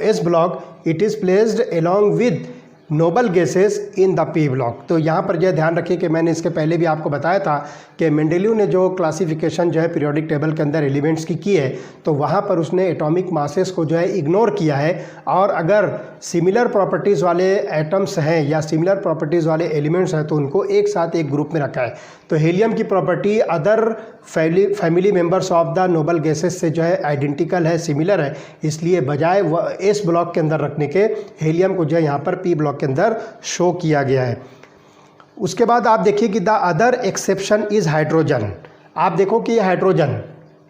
[SPEAKER 1] S block, it is placed along with noble gases in the P block. तो यहाँ पर जो ध्यान रखिए कि मैंने इसके पहले भी आपको बताया था कि मेंडेलीव ने जो क्लासिफिकेशन जो है पीरियोडिक टेबल के अंदर एलिमेंट्स की है, तो वहाँ पर उसने एटॉमिक मासेस को जो है इग्नोर किया है, और अगर सिमिलर प्रॉपर्टीज़ वाले एटम्स हैं या सिमिलर प्रॉपर्टीज़ वाले एलिमेंट्स हैं तो उनको एक साथ एक ग्रुप में रखा है। तो हीलियम की property other family members of the noble gases से जो है आइडेंटिकल है, सिमिलर है, इसलिए बजाय एस ब्लॉक के अंदर रखने के हीलियम को जो है यहाँ पर पी ब्लॉक के अंदर शो किया गया है। उसके बाद आप देखिए कि the other exception is hydrogen. आप देखो कि हाइड्रोजन,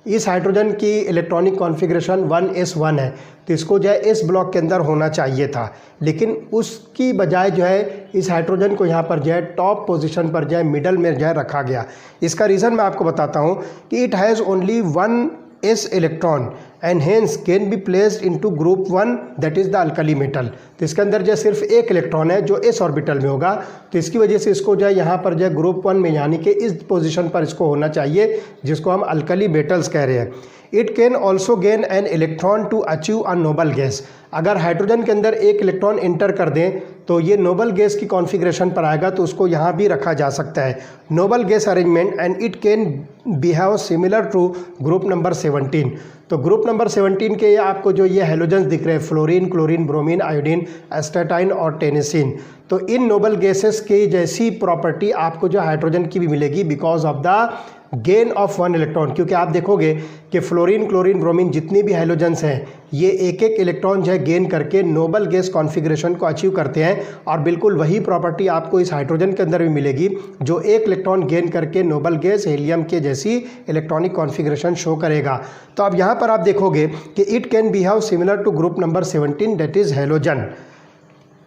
[SPEAKER 1] इस हाइड्रोजन की इलेक्ट्रॉनिक कॉन्फ़िगरेशन 1s1 है, तो इसको जो है इस ब्लॉक के अंदर होना चाहिए था, लेकिन उसकी बजाय जो है इस हाइड्रोजन को यहाँ पर जो है टॉप पोजीशन पर जो है मिडल में जो है रखा गया। इसका रीज़न मैं आपको बताता हूँ कि it has only 1s electron and hence can be placed into group 1 that is the alkali metal. तो इसके अंदर जो सिर्फ एक इलेक्ट्रॉन है जो एस ऑर्बिटल में होगा, तो इसकी वजह से इसको जो है यहाँ पर जो है ग्रुप 1 में, यानी कि इस पोजीशन पर इसको होना चाहिए, जिसको हम अल्कली मेटल्स कह रहे हैं। It can also gain an electron to achieve a noble gas. अगर हाइड्रोजन के अंदर एक इलेक्ट्रॉन इंटर कर दें तो ये नोबल गैस की कॉन्फ़िगरेशन पर आएगा, तो उसको यहाँ भी रखा जा सकता है, noble gas arrangement, and it can behave similar to group number 17। तो ग्रुप नंबर 17 के आपको जो ये हेलोजन्स दिख रहे हैं, fluorine, chlorine, bromine, iodine, astatine और टेनिसिन, तो इन नोबल गैसेस की जैसी प्रॉपर्टी आपको जो हाइड्रोजन की भी मिलेगी because of the gain of 1 electron. क्योंकि आप देखोगे कि फ्लोरीन, क्लोरीन, ब्रोमीन जितनी भी हेलोजन्स हैं, ये एक एक इलेक्ट्रॉन जो है गेन करके नोबल गैस कॉन्फ़िगरेशन को अचीव करते हैं, और बिल्कुल वही प्रॉपर्टी आपको इस हाइड्रोजन के अंदर भी मिलेगी, जो एक इलेक्ट्रॉन गेन करके नोबल गैस हीलियम के जैसी इलेक्ट्रॉनिक कॉन्फ़िगरेशन शो करेगा। तो अब यहाँ पर आप देखोगे कि it can behave similar to group number 17 that is halogen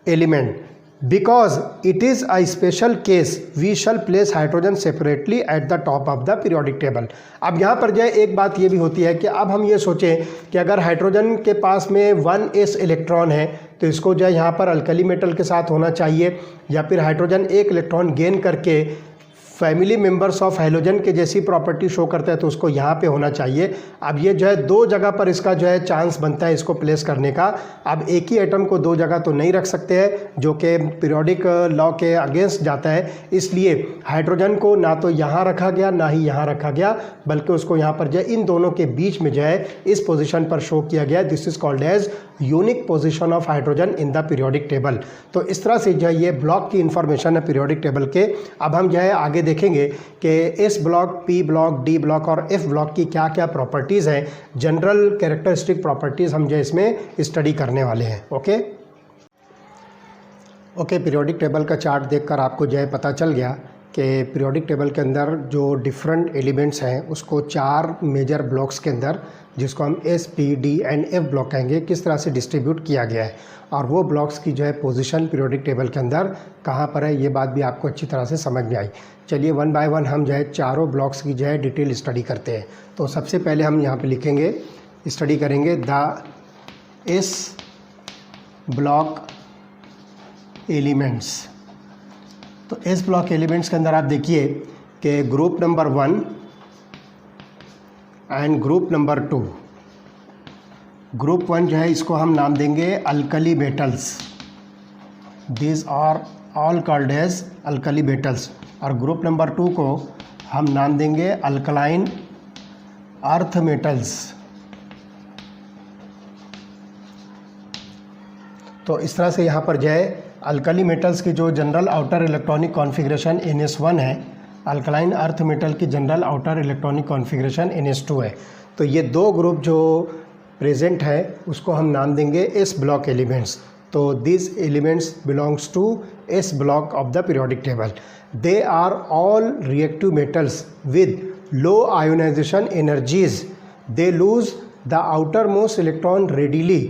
[SPEAKER 1] element. Because it is a special case, we shall place hydrogen separately at the top of the periodic table. अब यहाँ पर जो है एक बात ये भी होती है कि अब हम ये सोचें कि अगर हाइड्रोजन के पास में 1s इलेक्ट्रॉन है तो इसको जो है यहाँ पर अल्कली मेटल के साथ होना चाहिए, या फिर हाइड्रोजन एक इलेक्ट्रॉन गेन करके फैमिली मेंबर्स ऑफ हेलोजन के जैसी प्रॉपर्टी शो करता है तो उसको यहाँ पे होना चाहिए। अब ये जो है दो जगह पर इसका जो है चांस बनता है इसको प्लेस करने का। अब एक ही एटम को दो जगह तो नहीं रख सकते हैं, जो कि पीरियोडिक लॉ के अगेंस्ट जाता है, इसलिए हाइड्रोजन को ना तो यहाँ रखा गया ना ही यहाँ रखा गया, बल्कि उसको यहाँ पर जो है इन दोनों के बीच में जो है इस पोजिशन पर शो किया गया। This is called as unique position of hydrogen in the periodic table. तो इस तरह से जो है ये ब्लॉक की इंफॉर्मेशन है पीरियोडिक टेबल के। अब हम जो है आगे देखेंगे कि S block, P block, D block और एफ ब्लॉक की क्या क्या प्रॉपर्टीज़ हैं, जनरल कैरेक्टरिस्टिक प्रॉपर्टीज़ हम जो इसमें स्टडी करने वाले हैं। ओके, पीरियोडिक टेबल का चार्ट देखकर आपको जो है पता चल गया कि पीरियोडिक टेबल के अंदर जो डिफरेंट एलिमेंट्स हैं उसको 4 मेजर ब्लॉक्स के अंदर, जिसको हम S, P, D and F block कहेंगे, किस तरह से डिस्ट्रीब्यूट किया गया है, और वो ब्लॉक्स की जो है पोजीशन पीरियोडिक टेबल के अंदर कहाँ पर है, ये बात भी आपको अच्छी तरह से समझ में आई। चलिए 1 बाय 1 हम जो है चारों ब्लॉक्स की जो है डिटेल स्टडी करते हैं। तो सबसे पहले हम यहाँ पे लिखेंगे, स्टडी करेंगे द एस ब्लॉक एलिमेंट्स। तो एस ब्लॉक एलिमेंट्स के अंदर आप देखिए कि group number 1 and group number 2। Group 1 जो है इसको हम नाम देंगे alkali metals, these are all called as alkali metals, और ग्रुप नंबर 2 को हम नाम देंगे अल्कलाइन अर्थ मेटल्स। तो इस तरह से यहाँ पर जो है अल्कली मेटल्स की जो general outer electronic configuration NS1 है, अल्कलाइन अर्थ मेटल की general outer electronic configuration NS2 है। तो ये दो ग्रुप जो प्रेजेंट है उसको हम नाम देंगे एस ब्लॉक एलिमेंट्स। तो this elements belongs to S block of the periodic table. They are all reactive metals with low ionisation energies. They lose the outer most electron readily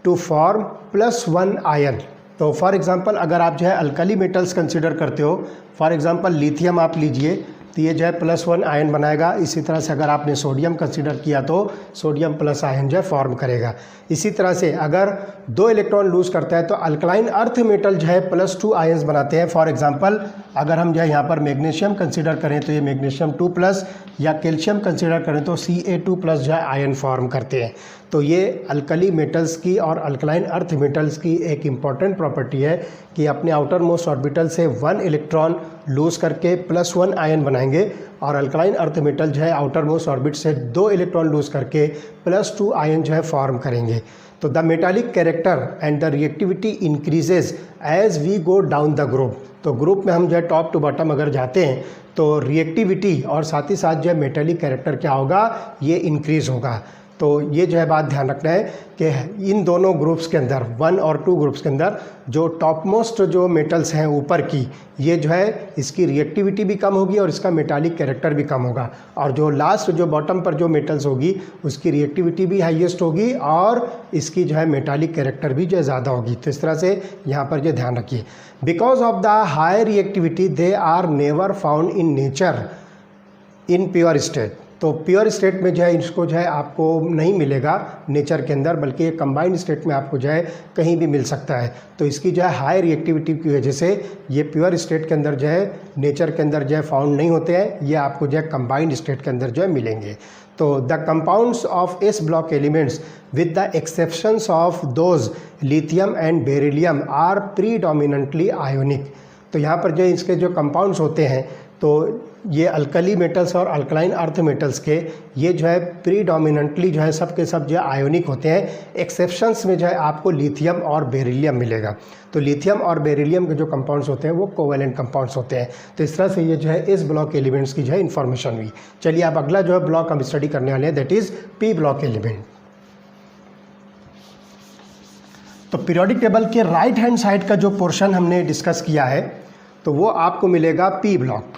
[SPEAKER 1] to form +1 ion. तो for example अगर आप जो है alkali metals consider करते हो, for example lithium आप लीजिए, तो ये जो है +1 आयन बनाएगा। इसी तरह से अगर आपने सोडियम कंसीडर किया तो सोडियम प्लस आयन जो है फॉर्म करेगा। इसी तरह से अगर 2 इलेक्ट्रॉन लूज करता है तो अल्कलाइन अर्थ मेटल जो है +2 आयन्स बनाते हैं। फॉर एग्जांपल अगर हम जो है यहाँ पर मैग्नीशियम कंसीडर करें तो ये मैग्नीशियम 2+ या कैल्शियम कंसीडर करें तो Ca2+ जो है आयन फॉर्म करते हैं। तो ये अल्कली मेटल्स की और अल्कलाइन अर्थ मेटल्स की एक इम्पॉर्टेंट प्रॉपर्टी है कि अपने आउटर मोस्ट ऑर्बिटल से 1 इलेक्ट्रॉन लूज करके +1 आयन बनाएंगे और अल्कलाइन अर्थ मेटल जो है आउटर मोस्ट ऑर्बिट से 2 इलेक्ट्रॉन लूज करके +2 आयन जो है फॉर्म करेंगे। तो the metallic character and the reactivity increases as we go down the group. तो ग्रुप में हम जो है टॉप टू बॉटम अगर जाते हैं तो रिएक्टिविटी और साथ ही साथ जो है मेटालिक कैरेक्टर क्या होगा, ये इंक्रीज़ होगा। तो ये जो है बात ध्यान रखना है कि इन दोनों ग्रुप्स के अंदर 1 और 2 ग्रुप्स के अंदर जो टॉप मोस्ट जो मेटल्स हैं ऊपर की, ये जो है इसकी रिएक्टिविटी भी कम होगी और इसका मेटालिक कैरेक्टर भी कम होगा, और जो लास्ट जो बॉटम पर जो मेटल्स होगी उसकी रिएक्टिविटी भी हाईएस्ट होगी और इसकी जो है मेटालिक कैरेक्टर भी जो है ज़्यादा होगी। तो इस तरह से यहाँ पर जो ध्यान रखिए, because of the high reactivity they are never found in nature in pure state. तो प्योर स्टेट में जो है इसको जो है आपको नहीं मिलेगा नेचर के अंदर, बल्कि ये कंबाइंड स्टेट में आपको जो है कहीं भी मिल सकता है। तो इसकी जो है हाई रिएक्टिविटी की वजह से ये प्योर स्टेट के अंदर जो है नेचर के अंदर जो है फाउंड नहीं होते हैं, ये आपको जो है कंबाइंड स्टेट के अंदर जो है मिलेंगे। तो the compounds of S block elements with the exceptions of those lithium and beryllium are predominantly ionic. तो यहाँ पर जो इसके जो कंपाउंड्स होते हैं तो ये अल्कली मेटल्स और अल्कलाइन अर्थ मेटल्स के ये जो है प्रीडोमिनेंटली जो है सब के सब जो है आयोनिक होते हैं। एक्सेप्शंस में जो है आपको लिथियम और बेरिलियम मिलेगा। तो लिथियम और बेरिलियम के जो कंपाउंड्स होते हैं वो कोवेलेंट कंपाउंड्स होते हैं। तो इस तरह से ये जो है इस ब्लॉक एलिमेंट्स की जो है इन्फॉर्मेशन हुई। चलिए अब अगला जो है ब्लॉक हम स्टडी करने वाले हैं, that is P block element. तो पीरियोडिक टेबल के राइट हैंड साइड का जो पोर्शन हमने डिस्कस किया है तो वो आपको मिलेगा पी ब्लॉक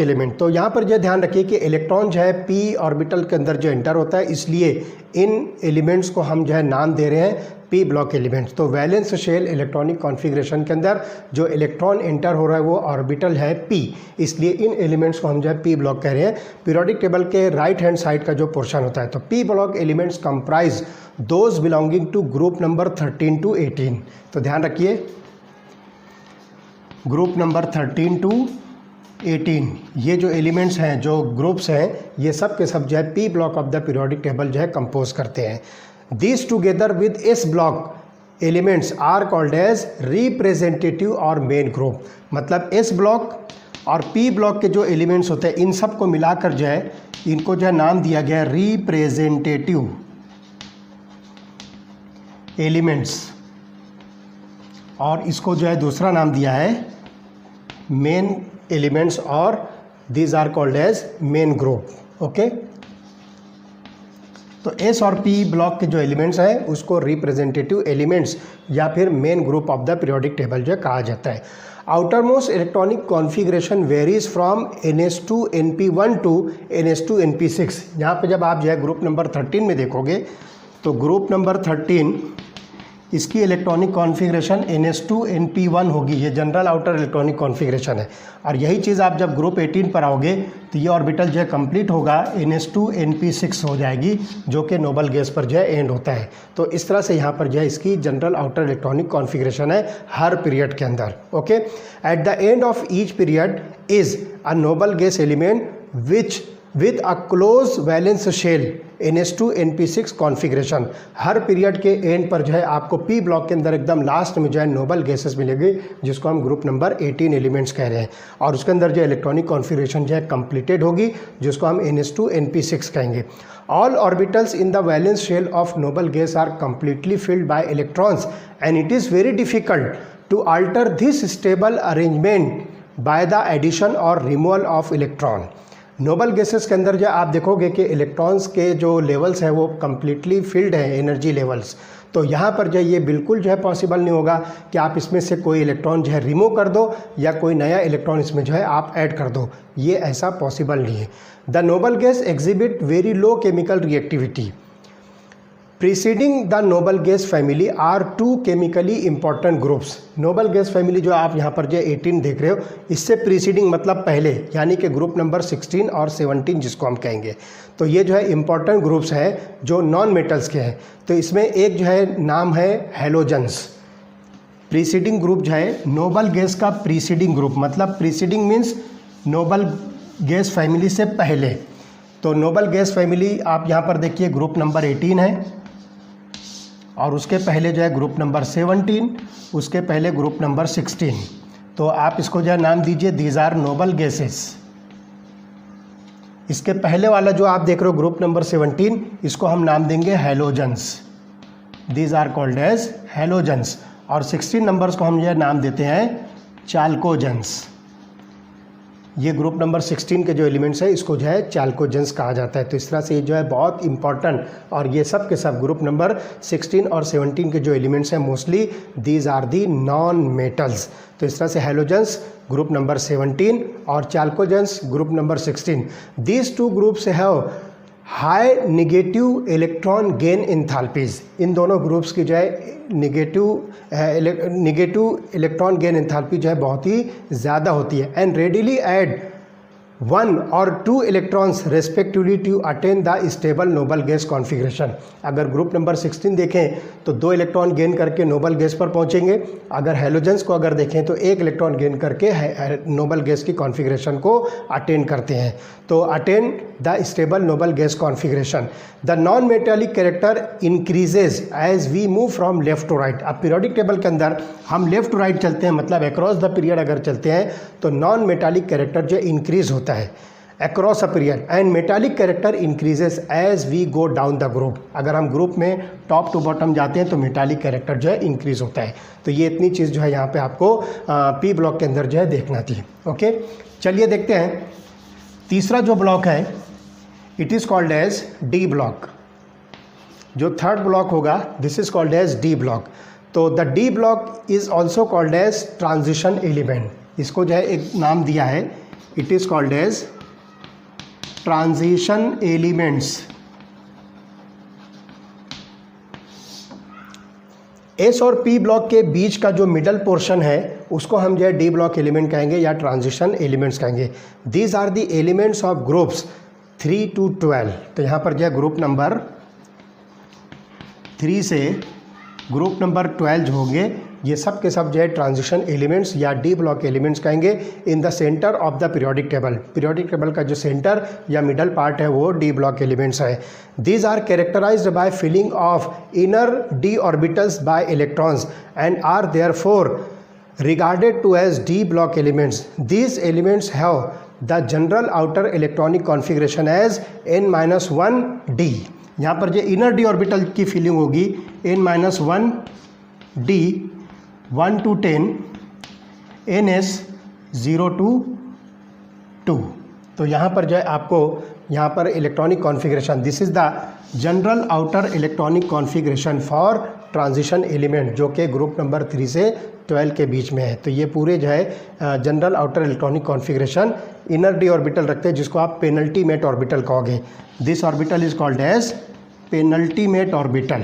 [SPEAKER 1] एलिमेंट। तो यहाँ पर जो ध्यान रखिए कि इलेक्ट्रॉन जो है पी ऑर्बिटल के अंदर जो एंटर होता है, इसलिए इन एलिमेंट्स को हम जो है नाम दे रहे हैं पी ब्लॉक एलिमेंट्स। तो वैलेंस शेल इलेक्ट्रॉनिक कॉन्फ़िगरेशन के अंदर जो इलेक्ट्रॉन एंटर हो रहा है वो ऑर्बिटल है पी, इसलिए इन एलिमेंट्स को हम जो है पी ब्लॉक कह रहे हैं। पीरियोडिक टेबल के राइट हैंड साइड का जो पोर्शन होता है तो P block elements comprise those belonging to group number 13 to 18। तो ध्यान रखिए ग्रुप नंबर 13 to 18 ये जो एलिमेंट्स हैं, जो ग्रुप्स हैं, ये सब के सब जो है P block of the periodic table जो है कंपोज करते हैं। This together with S block elements are called as representative और मेन ग्रुप। मतलब एस ब्लॉक और पी ब्लॉक के जो एलिमेंट्स होते हैं इन सब को मिलाकर जो है इनको जो है नाम दिया गया है रिप्रेजेंटेटिव एलिमेंट्स, और इसको जो है दूसरा नाम दिया है मेन एलिमेंट्स, और these are called as main group. Okay, तो एस और पी ब्लॉक के जो एलिमेंट्स हैं उसको रिप्रेजेंटेटिव एलिमेंट्स या फिर main group of the periodic table जो कहा जाता है। Outer most electronic configuration varies from NS2NP1 to NS2NP6। यहाँ पे जब आप जो है ग्रुप नंबर 13 में देखोगे तो ग्रुप नंबर 13 इसकी इलेक्ट्रॉनिक कॉन्फ़िगरेशन NS2NP1 होगी, ये जनरल आउटर इलेक्ट्रॉनिक कॉन्फ़िगरेशन है। और यही चीज़ आप जब ग्रुप 18 पर आओगे तो ये ऑर्बिटल जो है कंप्लीट होगा NS2NP6 हो जाएगी, जो कि नोबल गैस पर जो है एंड होता है। तो इस तरह से यहाँ पर जो है इसकी जनरल आउटर इलेक्ट्रॉनिक कॉन्फ़िगरेशन है हर पीरियड के अंदर। Okay, at the end of each period is a noble gas element which with a close valence shell NS2NP6 configuration. हर पीरियड के एंड पर जो है आपको पी ब्लॉक के अंदर एकदम लास्ट में जो है नोबल गैसेस मिलेगी, जिसको हम ग्रुप नंबर 18 एलिमेंट्स कह रहे हैं, और उसके अंदर जो इलेक्ट्रॉनिक कॉन्फ़िगरेशन जो है कंप्लीटेड होगी, जिसको हम NS2NP6 कहेंगे। All orbitals in the valence shell of noble gas are completely filled by electrons and it is very difficult to alter this stable arrangement by the addition और removal of electron. Noble gases के अंदर जो आप देखोगे कि electrons के जो levels हैं वो कम्प्लीटली फिल्ड हैं, एनर्जी लेवल्स। तो यहाँ पर जो ये बिल्कुल जो है पॉसिबल नहीं होगा कि आप इसमें से कोई इलेक्ट्रॉन जो है रिमूव कर दो या कोई नया इलेक्ट्रॉन इसमें जो है आप ऐड कर दो, ये ऐसा पॉसिबल नहीं है। The noble gas exhibit very low chemical reactivity. Preceding the noble gas family are two chemically important groups. Noble gas family जो आप यहाँ पर जो 18 देख रहे हो, इससे प्रीसीडिंग मतलब पहले, यानी कि ग्रुप नंबर 16 और 17 जिसको हम कहेंगे। तो ये जो है इंपॉर्टेंट ग्रुप्स हैं जो नॉन मेटल्स के हैं। तो इसमें एक जो है नाम है हैलोजन्स। प्रीसीडिंग ग्रुप जो है नोबल गैस का प्रीसीडिंग ग्रुप, मतलब preceding means Nobel gas family से पहले। तो नोबल गैस फैमिली आप यहाँ पर देखिए ग्रुप नंबर 18 है, और उसके पहले जो है ग्रुप नंबर 17, उसके पहले ग्रुप नंबर 16। तो आप इसको जो है नाम दीजिए दीज आर नोबल गैसेस। इसके पहले वाला जो आप देख रहे हो ग्रुप नंबर 17, इसको हम नाम देंगे halogens. These are called as halogens. और 16 नंबर्स को हम यह नाम देते हैं चाल्कोजन्स। ये ग्रुप नंबर 16 के जो एलिमेंट्स है इसको जो है चाल्कोजन्स कहा जाता है। तो इस तरह से ये जो है बहुत इंपॉर्टेंट, और ये सब के सब ग्रुप नंबर 16 और 17 के जो एलिमेंट्स हैं mostly these are the non metals. तो इस तरह से हैलोजन्स ग्रुप नंबर 17 और chalcogens group number 16। These two groups have high negative electron gain enthalpies. इन दोनों ग्रुप्स की जो है निगेटिव इलेक्ट्रॉन गेन एंथैल्पी जो है बहुत ही ज़्यादा होती है। एंड रेडिली ऐड 1 और 2 electrons respectively to attain the stable noble gas configuration. अगर ग्रुप नंबर 16 देखें तो 2 इलेक्ट्रॉन गेन करके नोबल गैस पर पहुंचेंगे। अगर हैलोजन्स को अगर देखें तो 1 इलेक्ट्रॉन गेन करके नोबल गैस की कॉन्फ़िगरेशन को अटेन करते हैं। तो attain the stable noble gas configuration. The non metallic character increases as we move from left to right. अब पीरियोडिक टेबल के अंदर हम लेफ्ट टू राइट चलते हैं, मतलब अक्रॉस द पीरियड अगर चलते हैं तो नॉन मेटालिक कैरेक्टर जो इंक्रीज होता है across a period, and metallic character increases as we go down the group. अगर हम ग्रुप में टॉप टू बॉटम जाते हैं तो मेटालिक कैरेक्टर जो है इंक्रीज होता है। तो ये इतनी चीज़ जो है यहाँ पे आपको पी ब्लॉक के अंदर जो है देखना थी। ओके, चलिए देखते हैं तीसरा जो ब्लॉक है, it is called as d block. जो थर्ड ब्लॉक होगा this is called as d block. तो the d block is also called as transition element. इसको जो है एक नाम दिया है, it is called as transition elements. S और पी ब्लॉक के बीच का जो मिडल पोर्शन है उसको हम जो है डी ब्लॉक एलिमेंट कहेंगे या ट्रांजिशन एलिमेंट्स कहेंगे। These are the elements of groups 3 to 12। तो यहाँ पर जो है ग्रुप नंबर 3 से ग्रुप नंबर 12 जो होंगे ये सब के सब जो है ट्रांजिशन एलिमेंट्स या डी ब्लॉक एलिमेंट्स कहेंगे in the centre of the periodic table. Periodic table का जो सेंटर या मिडल पार्ट है वो डी ब्लॉक एलिमेंट्स है। These are characterised by filling of inner D orbitals by electrons and are therefore regarded to as d block elements. These elements have the general outer electronic configuration as n-1 d। यहाँ पर जो inner D orbital की feeling होगी n-1 d 1 to 10 ns 0 to 2। तो यहाँ पर जो है आपको यहाँ पर electronic configuration, this is the general outer electronic configuration for transition element जो कि ग्रुप नंबर 3 से 12 के बीच में है। तो ये पूरे जो है general outer electronic configuration inner D orbital रखते हैं जिसको आप पेनल्टीमेट ऑर्बिटल कहोगे। This orbital is called as penultimate orbital.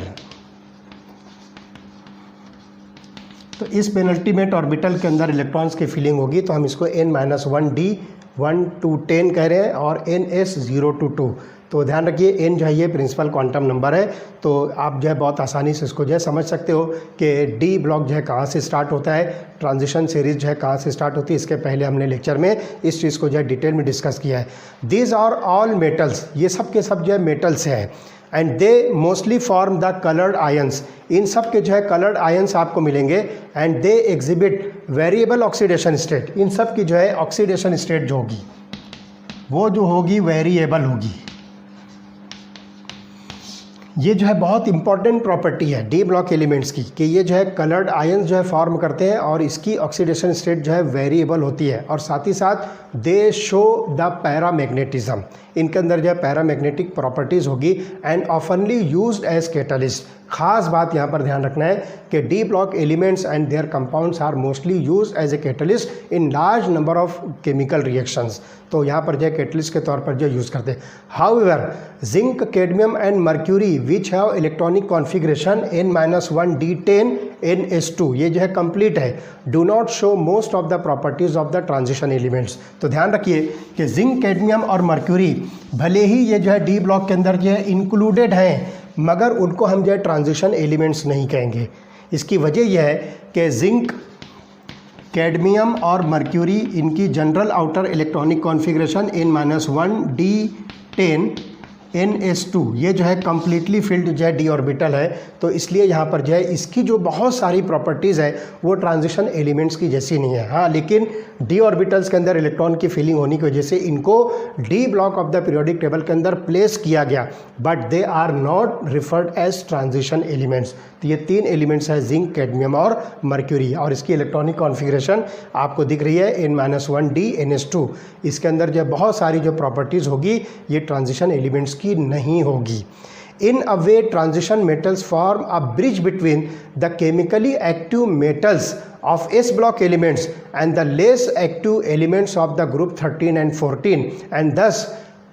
[SPEAKER 1] तो इस पेनल्टीमेट ऑर्बिटल के अंदर इलेक्ट्रॉन्स की फीलिंग होगी तो हम इसको n-1 d 1 to 10 कह रहे हैं और ns 0 to 2। तो ध्यान रखिए n जो है ये प्रिंसिपल क्वांटम नंबर है। तो आप जो है बहुत आसानी से इसको जो है समझ सकते हो कि डी ब्लॉक जो है कहाँ से स्टार्ट होता है, ट्रांजिशन सीरीज जो है कहाँ से स्टार्ट होती है। इसके पहले हमने लेक्चर में इस चीज़ को जो है डिटेल में डिस्कस किया है। दीज आर ऑल मेटल्स, ये सब के सब जो है मेटल्स हैं and they mostly form the coloured ions. इन सब के जो है कलर्ड आयंस आपको मिलेंगे and they exhibit variable oxidation state. इन सब की जो है ऑक्सीडेशन स्टेट जो होगी वो जो होगी वेरिएबल होगी। ये जो है बहुत इंपॉर्टेंट प्रॉपर्टी है डी ब्लॉक एलिमेंट्स की कि ये जो है कलर्ड आयंस जो है फॉर्म करते हैं और इसकी ऑक्सीडेशन स्टेट जो है वेरिएबल होती है और साथ ही साथ दे शो द पैरामैग्नेटिज्म। इनके अंदर जो है पैरामैग्नेटिक प्रॉपर्टीज़ होगी एंड ऑफनली यूज्ड एज कैटलिस्ट। खास बात यहाँ पर ध्यान रखना है कि D block elements and their compounds are mostly used as a catalyst in large number of chemical reactions. तो यहाँ पर जो है कैटलिस्ट के तौर पर जो यूज़ करते हैं। However zinc, cadmium and mercury which have electronic configuration N-1D10 NS2, ये जो है कंप्लीट है, do not show most of the properties of the transition elements. तो ध्यान रखिए कि जिंक, कैडमियम और मर्क्यूरी भले ही ये जो है डी ब्लॉक के अंदर जो है इंक्लूडेड हैं, मगर उनको हम जो है ट्रांजिशन एलिमेंट्स नहीं कहेंगे। इसकी वजह यह है कि जिंक, कैडमियम और मर्क्यूरी, इनकी general outer electronic configuration N-1D10 NS2 ये जो है कम्प्लीटली फिल्ड जो है डी ऑर्बिटल है। तो इसलिए यहाँ पर जो है इसकी जो बहुत सारी प्रॉपर्टीज़ है वो ट्रांजिशन एलिमेंट्स की जैसी नहीं है। हाँ, लेकिन डी ऑर्बिटल्स के अंदर इलेक्ट्रॉन की फीलिंग होने की वजह से इनको D block of the periodic table के अंदर प्लेस किया गया, but they are not referred as transition elements. तो ये 3 एलिमेंट्स है, जिंक, कैडमियम और मर्क्यूरी, और इसकी इलेक्ट्रॉनिक कॉन्फ़िगरेशन आपको दिख रही है N-1D NS2। इसके अंदर जो बहुत सारी जो प्रॉपर्टीज़ होगी ये ट्रांजिशन एलिमेंट्स की नहीं होगी। In a way, transition metals form a bridge between the chemically active metals of S block elements and the less active elements of the group 13 and 14, and thus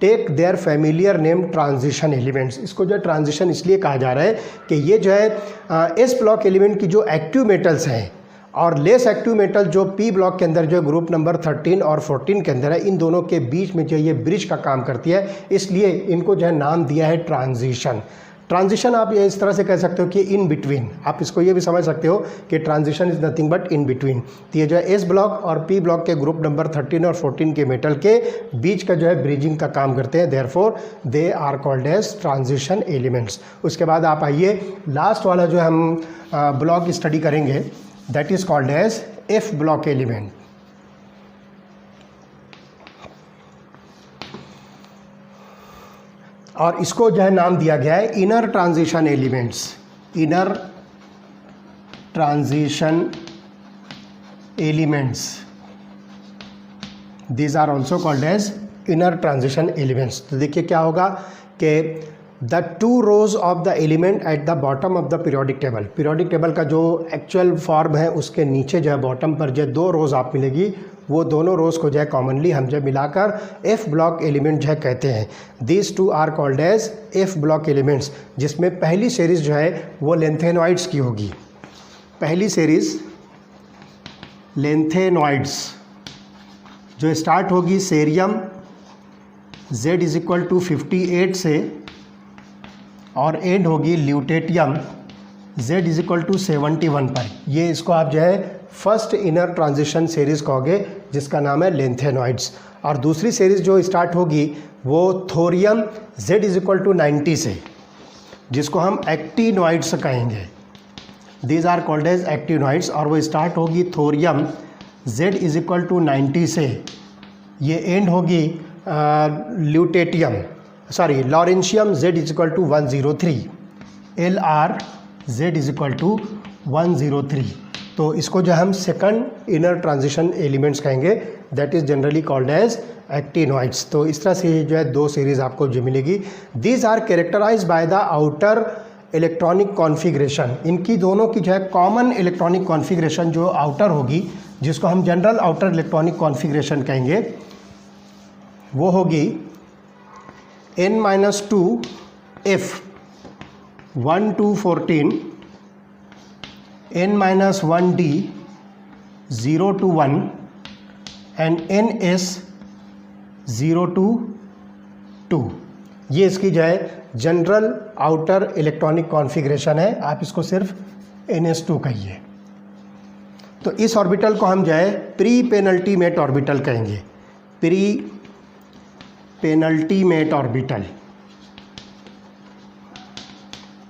[SPEAKER 1] take their familiar name transition elements. इसको जो है transition इसलिए कहा जा रहा है कि ये जो है एस ब्लॉक एलिमेंट की जो एक्टिव मेटल्स हैं और लेस एक्टिव मेटल जो पी ब्लॉक के अंदर जो है ग्रुप नंबर 13 और 14 के अंदर है, इन दोनों के बीच में जो ये ब्रिज का काम करती है, इसलिए इनको जो है नाम दिया है ट्रांजिशन। ट्रांजिशन आप ये इस तरह से कह सकते हो कि इन बिटवीन, आप इसको ये भी समझ सकते हो कि transition is nothing but in between. तो ये जो है एस ब्लॉक और पी ब्लॉक के ग्रुप नंबर 13 और 14 के मेटल के बीच का जो है ब्रिजिंग का काम करते हैं, therefore they are called as transition elements. उसके बाद आप आइए लास्ट वाला जो हम ब्लॉक स्टडी करेंगे, that is called as F block element. और इसको जो है नाम दिया गया है inner transition elements. Inner transition elements, these are also called as inner transition elements. तो देखिए क्या होगा कि the 2 rows of the element at the bottom of the periodic table, periodic table का जो एक्चुअल फॉर्म है उसके नीचे जो है बॉटम पर जो 2 rows आप मिलेगी, वो दोनों रोज़ को जो है कॉमनली हम जो मिलाकर एफ ब्लॉक एलिमेंट जो है कहते हैं। These 2 are called as F block elements, जिसमें पहली सीरीज़ जो है वो लेंथेनॉइड्स की होगी। पहली सीरीज़ लेंथेनॉइड्स जो स्टार्ट होगी सेरियम Z = 58 से और एंड होगी ल्यूटेटियम Z = 71 पर। ये इसको आप जो है फर्स्ट इनर ट्रांजिशन सीरीज़ कहोगे, जिसका नाम है लेंथेनॉइड्स। और दूसरी सीरीज़ जो स्टार्ट होगी वो थोरियम Z = 90 से, जिसको हम एक्टिनॉइड्स कहेंगे। These are called as actinoids, और वो स्टार्ट होगी थोरियम Z = 90 से, ये एंड होगी लॉरेंशियम Z = 103, LR Z = 103। तो इसको जो हम सेकंड इनर ट्रांजिशन एलिमेंट्स कहेंगे, that is generally called as actinoids. तो इस तरह से जो है 2 सीरीज़ आपको जो मिलेगी। These are characterised by the outer electronic configuration. इनकी दोनों की जो है कॉमन इलेक्ट्रॉनिक कॉन्फ़िगरेशन जो आउटर होगी, जिसको हम जनरल आउटर इलेक्ट्रॉनिक कॉन्फ़िगरेशन कहेंगे, वो होगी N-2F 1 to 14, N-1D 0 to 1 and NS 0 to 2। ये इसकी जो है जनरल आउटर इलेक्ट्रॉनिक कॉन्फ़िगरेशन है। आप इसको सिर्फ NS2 कहिए। तो इस ऑर्बिटल को हम जो है प्री पेनल्टीमेट ऑर्बिटल कहेंगे, प्री पेनल्टीमेट ऑर्बिटल।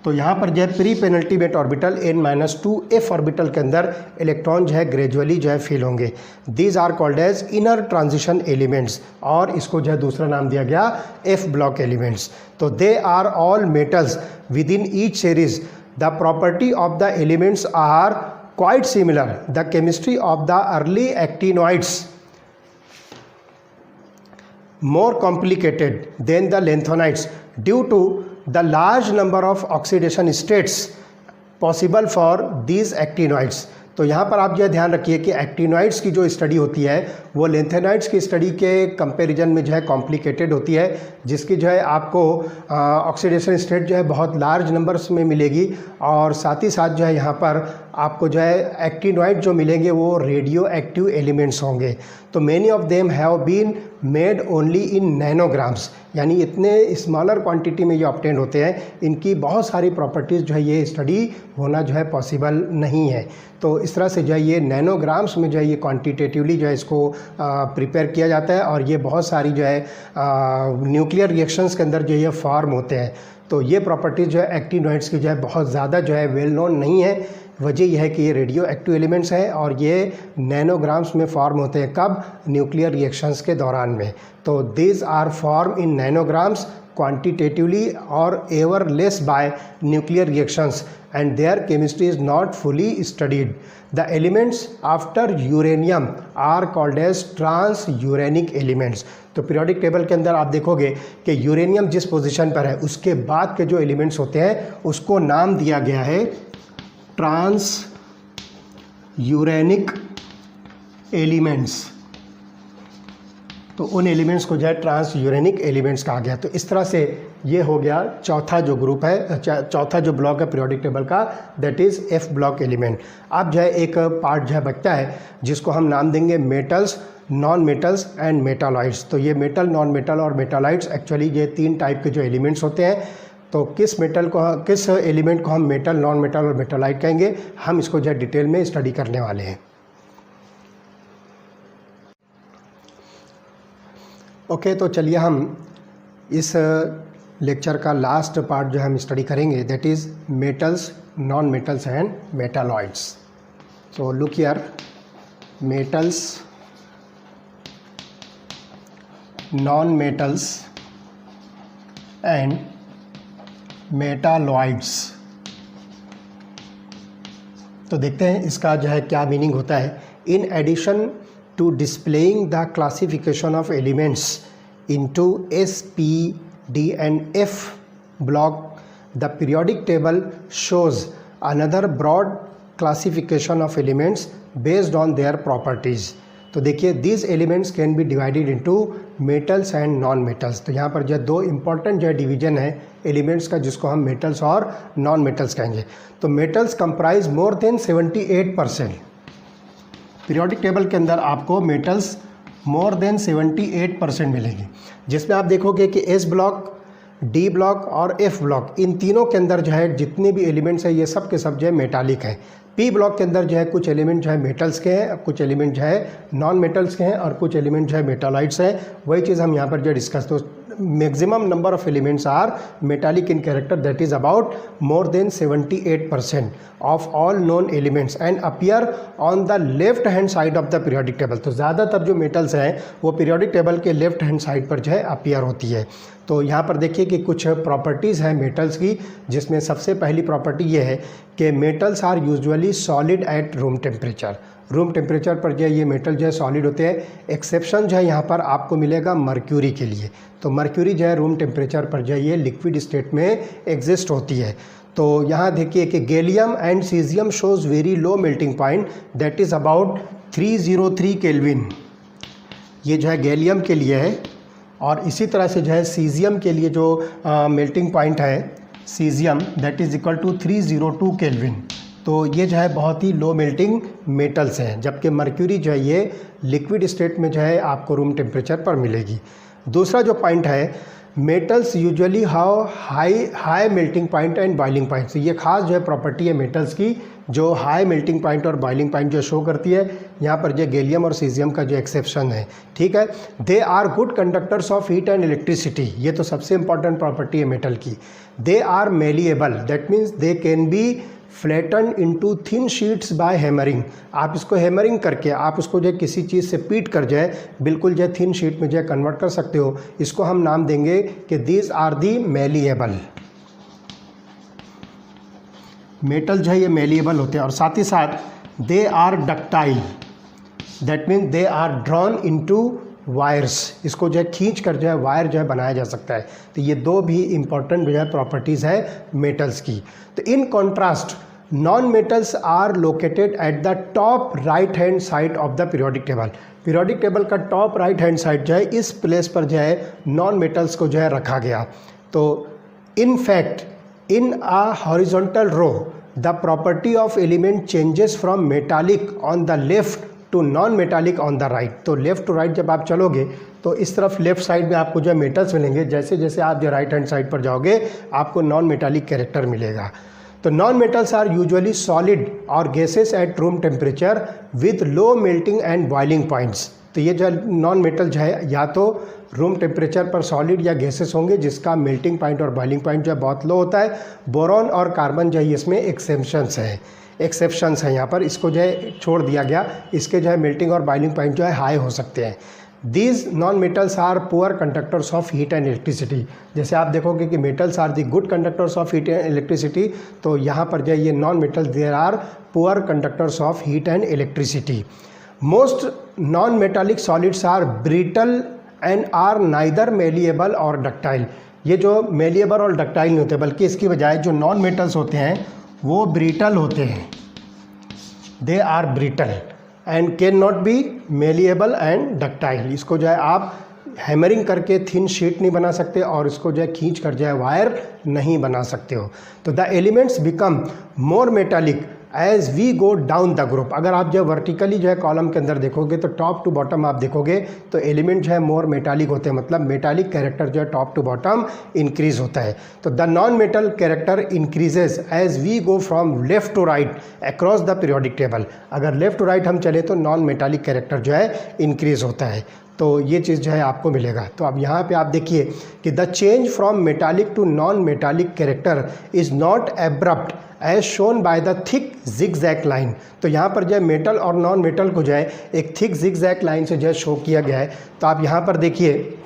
[SPEAKER 1] तो यहाँ पर जो है pre penultimate orbital N-2F orbital के अंदर इलेक्ट्रॉन जो है ग्रेजुअली जो है फिल होंगे। These are called as inner transition elements, और इसको जो है दूसरा नाम दिया गया एफ ब्लॉक एलिमेंट्स। तो they are all metals within each series. The property of the elements are quite similar. The chemistry of the early actinoids more complicated than the lanthanides due to the large number of oxidation states possible for these actinoids। तो यहाँ पर आप जो है ध्यान रखिए कि actinoids की जो स्टडी होती है वो लेंथेनॉइड्स की स्टडी के कंपैरिजन में जो है कॉम्प्लिकेटेड होती है, जिसकी जो है आपको ऑक्सीडेशन स्टेट जो है बहुत लार्ज नंबर्स में मिलेगी, और साथ ही साथ जो है यहाँ पर आपको जो है एक्टिनोइड जो मिलेंगे वो रेडियो एक्टिव एलिमेंट्स होंगे। तो many of them have been made only in nanograms, यानी इतने स्मॉलर क्वांटिटी में ये ऑब्टेन होते हैं, इनकी बहुत सारी प्रॉपर्टीज़ जो है ये स्टडी होना जो है पॉसिबल नहीं है। तो इस तरह से जो है ये नैनोग्राम्स में जो है ये क्वांटिटेटिवली जो है इसको प्रिपेयर किया जाता है, और ये बहुत सारी जो है न्यूक्लियर रिएक्शंस के अंदर जो ये फॉर्म होते हैं। तो ये प्रॉपर्टीज़ जो है एक्टिनोइड्स की जो है बहुत ज़्यादा जो है वेल नोन नहीं है। वजह यह है कि ये रेडियो एक्टिव एलिमेंट्स हैं और ये नैनोग्राम्स में फॉर्म होते हैं, कब? न्यूक्लियर रिएक्शंस के दौरान में। तो these are form in nanograms quantitatively or ever less by nuclear reactions, and their chemistry is not fully studied. The elements after uranium are called as transuranic elements. तो periodic table के अंदर आप देखोगे कि यूरेनियम जिस position पर है उसके बाद के जो एलिमेंट्स होते हैं उसको नाम दिया गया है ट्रांस यूरेनिक एलिमेंट्स। तो उन एलिमेंट्स को जो है ट्रांस यूरेनिक एलिमेंट्स कहा गया। तो इस तरह से ये हो गया चौथा जो ग्रुप है, चौथा जो ब्लॉक है पीरियोडिक टेबल का, that is F block element. अब जो है एक पार्ट जो है बचता है जिसको हम नाम देंगे metals, non metals and metalloids. तो ये मेटल, नॉन मेटल और मेटालॉइड्स एक्चुअली ये तीन टाइप के जो एलिमेंट्स होते हैं। तो किस एलिमेंट को हम मेटल, नॉन मेटल और मेटालॉइड कहेंगे, हम इसको जो है डिटेल में स्टडी करने वाले हैं। ओके, तो चलिए हम इस लेक्चर का लास्ट पार्ट जो है हम स्टडी करेंगे, that is metals, non metals and metalloids. So look here, metals, non metals and metalloids. तो देखते हैं इसका जो है क्या मीनिंग होता है। In addition to displaying the classification of elements into S, P, D and F block, the periodic table shows another broad classification of elements based on their properties. तो देखिए, these elements can be divided into metals and non metals। तो यहाँ पर जो दो important जो है division है एलिमेंट्स का, जिसको हम मेटल्स और नॉन मेटल्स कहेंगे। तो metals comprise more than 78%। Periodic table के अंदर आपको मेटल्स मोर देन 78% मिलेंगे, जिसमें आप देखोगे कि एस ब्लॉक, डी ब्लॉक और एफ ब्लॉक, इन तीनों के अंदर जो है जितने भी एलिमेंट्स हैं ये सब के सब जो है मेटालिक हैं। पी ब्लॉक के अंदर जो है कुछ एलिमेंट जो है मेटल्स के हैं, कुछ एलिमेंट जो है नॉन मेटल्स के हैं और कुछ एलिमेंट जो है मेटालॉइड्स हैं। वही चीज़ हम यहाँ पर जो डिस्कस, तो maximum number of elements are metallic in character, that is about more than 78% of all known elements and appear on the left hand side of the periodic table। तो ज़्यादातर जो मेटल्स हैं वो पीरियोडिक टेबल के left hand side पर जो है appear होती है। तो यहाँ पर देखिए कि कुछ प्रॉपर्टीज़ हैं मेटल्स की, जिसमें सबसे पहली प्रॉपर्टी ये है कि metals are usually solid at room temperature. Room temperature पर जो है ये मेटल जो है सॉलिड होते हैं। एक्सेप्शन जो है यहाँ पर आपको मिलेगा मर्क्यूरी के लिए। तो मर्क्यूरी जो है रूम टेम्परेचर पर जो है ये लिक्विड स्टेट में एग्जिस्ट होती है। तो यहाँ देखिए कि gallium and caesium shows very low melting point, that is about 303 kelvin. ये जो है गैलियम के लिए है, और इसी तरह से जो है सीजियम के लिए जो मेल्टिंग पॉइंट है caesium, that is equal to 302 kelvin. तो ये जो है बहुत ही लो मेल्टिंग मेटल्स हैं, जबकि मर्क्यूरी जो है ये लिक्विड स्टेट में जो है आपको रूम टेम्परेचर पर मिलेगी। दूसरा जो पॉइंट है, metals usually have high melting point and boiling point. तो ये खास जो है प्रॉपर्टी है मेटल्स की, जो हाई मेल्टिंग पॉइंट और बॉइलिंग पॉइंट जो शो करती है। यहाँ पर जो गैलियम और सीजियम का जो एक्सेप्शन है, ठीक है। They are good conductors of heat and electricity, ये तो सबसे इंपॉर्टेंट प्रॉपर्टी है मेटल की। They are malleable, that means they can be flatten into thin sheets by hammering. आप इसको हैमरिंग करके आप उसको जो किसी चीज़ से पीट कर जाए बिल्कुल जो थिन शीट में जो कन्वर्ट कर सकते हो। इसको हम नाम देंगे कि these are the malleable. Metal जो है ये मेलिएबल होते हैं, और साथ ही साथ they are ductile, that mean they are drawn into wires. इसको जो है खींच कर जो है वायर जो है बनाया जा सकता है। तो ये दो भी इम्पॉर्टेंट जो है प्रॉपर्टीज़ है मेटल्स की। तो in contrast non metals are located at the top right hand side of the periodic table. Periodic table का टॉप राइट हैंड साइड जो है इस प्लेस पर जो है नॉन मेटल्स को जो है रखा गया। तो in fact in a horizontal row the property of element changes from metallic on the left to non metallic on the right. तो लेफ्ट टू राइट जब आप चलोगे तो इस तरफ लेफ्ट साइड में आपको जो है मेटल्स मिलेंगे, जैसे जैसे आप जो राइट हैंड साइड पर जाओगे आपको नॉन मेटालिक कैरेक्टर मिलेगा। तो non metals are usually solid और gases at room temperature with low melting and boiling points. तो ये जो नॉन मेटल जो है या तो रूम टेम्परेचर पर सॉलिड या गैसेस होंगे जिसका मेल्टिंग पॉइंट और बॉइलिंग पॉइंट जो है बहुत लो होता है। बोरॉन और कार्बन जो है इसमें एक्सेप्शंस हैं यहाँ पर, इसको जो है छोड़ दिया गया। इसके जो है मेल्टिंग और बॉइलिंग पॉइंट जो है हाई हो सकते हैं। These non metals are poor conductors of heat and electricity. जैसे आप देखोगे कि metals are the good conductors of heat and electricity, तो यहाँ पर जो है ये non metals there are poor conductors of heat and electricity. Most non metallic solids are brittle and are neither malleable और डक्टाइल। ये जो मेलिएबल और डक्टाइल नहीं होते, बल्कि इसकी बजाय जो नॉन मेटल्स होते हैं वो ब्रिटल होते हैं। They are brittle and can not be malleable and ductile. इसको जो है आप हैमरिंग करके थिन शीट नहीं बना सकते और इसको जो है खींच कर जो है वायर नहीं बना सकते हो। तो the elements become more metallic as we go down the group. अगर आप जो वर्टिकली जो है कॉलम के अंदर देखोगे तो टॉप टू बॉटम आप देखोगे तो एलिमेंट जो है मोर मेटालिक होते हैं, मतलब मेटालिक कैरेक्टर जो है टॉप टू बॉटम इंक्रीज होता है। तो the non metal character increases as we go from left to right across the periodic table. अगर लेफ्ट टू राइट हम चले तो नॉन मेटालिक कैरेक्टर जो है इंक्रीज होता है। तो ये चीज़ जो है आपको मिलेगा। तो अब यहाँ पे आप देखिए कि the change from metallic to non metallic character is not abrupt as shown by the thick zigzag line. तो यहाँ पर जो है मेटल और नॉन मेटल को जो है एक थिक जिगजैग लाइन से जो है शो किया गया है। तो आप यहाँ पर देखिए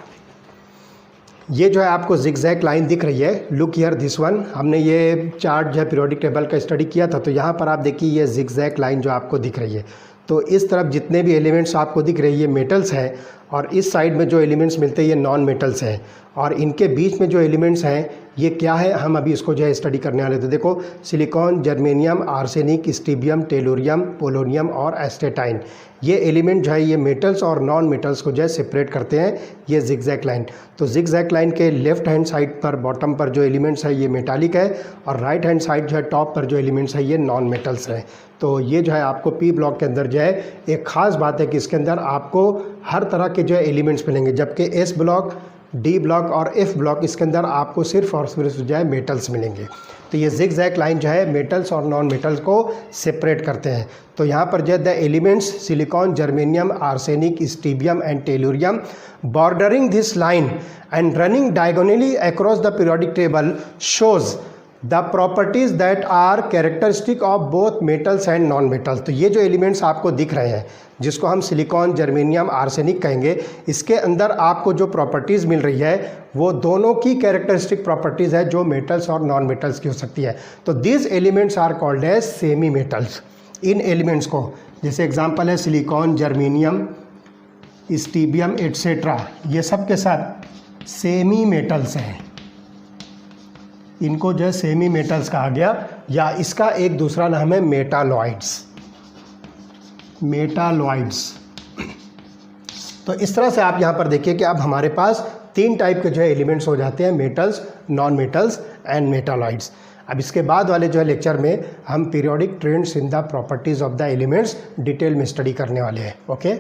[SPEAKER 1] ये जो है आपको जिगजैग लाइन दिख रही है। Look here this one. हमने ये चार्ट जो है पीरियोडिक टेबल का स्टडी किया था, तो यहाँ पर आप देखिए ये जिगजैग लाइन जो आपको दिख रही है। तो इस तरफ जितने भी एलिमेंट्स आपको दिख रहे हैं ये मेटल्स हैं और इस साइड में जो एलिमेंट्स मिलते हैं ये नॉन मेटल्स हैं, और इनके बीच में जो एलिमेंट्स हैं ये क्या है हम अभी इसको जो है स्टडी करने वाले थे। देखो silicon, germanium, arsenic, stibium, tellurium, polonium और एस्टेटाइन, ये एलिमेंट जो है ये मेटल्स और नॉन मेटल्स को जो है सेपरेट करते हैं ये जिगजैग लाइन। तो जिगजैग लाइन के लेफ्ट हैंड साइड पर बॉटम पर जो एलिमेंट्स है ये मेटालिक है और राइट हैंड साइड जो है टॉप पर जो एलिमेंट्स है ये नॉन मेटल्स हैं। तो ये जो है आपको पी ब्लॉक के अंदर जो है एक ख़ास बात है कि इसके अंदर आपको हर तरह के जो है एलिमेंट्स मिलेंगे, जबकि एस ब्लॉक, डी ब्लॉक और एफ ब्लॉक इसके अंदर आपको सिर्फ और सिर्फ जो है मेटल्स मिलेंगे। तो ये जिगजैग लाइन जो है मेटल्स और नॉन मेटल्स को सेपरेट करते हैं। तो यहाँ पर जो है the elements silicon, germanium, arsenic, stibium and tellurium bordering this line and running diagonally across the periodic table shows the properties that are characteristic of both metals and non metals. तो ये जो एलिमेंट्स आपको दिख रहे हैं जिसको हम silicon, germanium, arsenic कहेंगे, इसके अंदर आपको जो प्रॉपर्टीज़ मिल रही है वो दोनों की कैरेक्टरिस्टिक प्रॉपर्टीज़ है जो मेटल्स और नॉन मेटल्स की हो सकती है। तो this elements are called as semi metals. इन एलिमेंट्स को जैसे एग्जांपल है सिलिकॉन, जर्मेनियम, स्टीबियम एट्सेट्रा, ये सब के साथ सेमी मेटल्स हैं। इनको जो है सेमी मेटल्स कहा गया, या इसका एक दूसरा नाम है मेटालॉइड्स। मेटालॉइड्स। तो इस तरह से आप यहाँ पर देखिए कि अब हमारे पास 3 टाइप के जो है एलिमेंट्स हो जाते हैं, metals, non metals and metalloids. अब इसके बाद वाले जो है लेक्चर में हम periodic trends in the properties of the elements detail में स्टडी करने वाले हैं। ओके।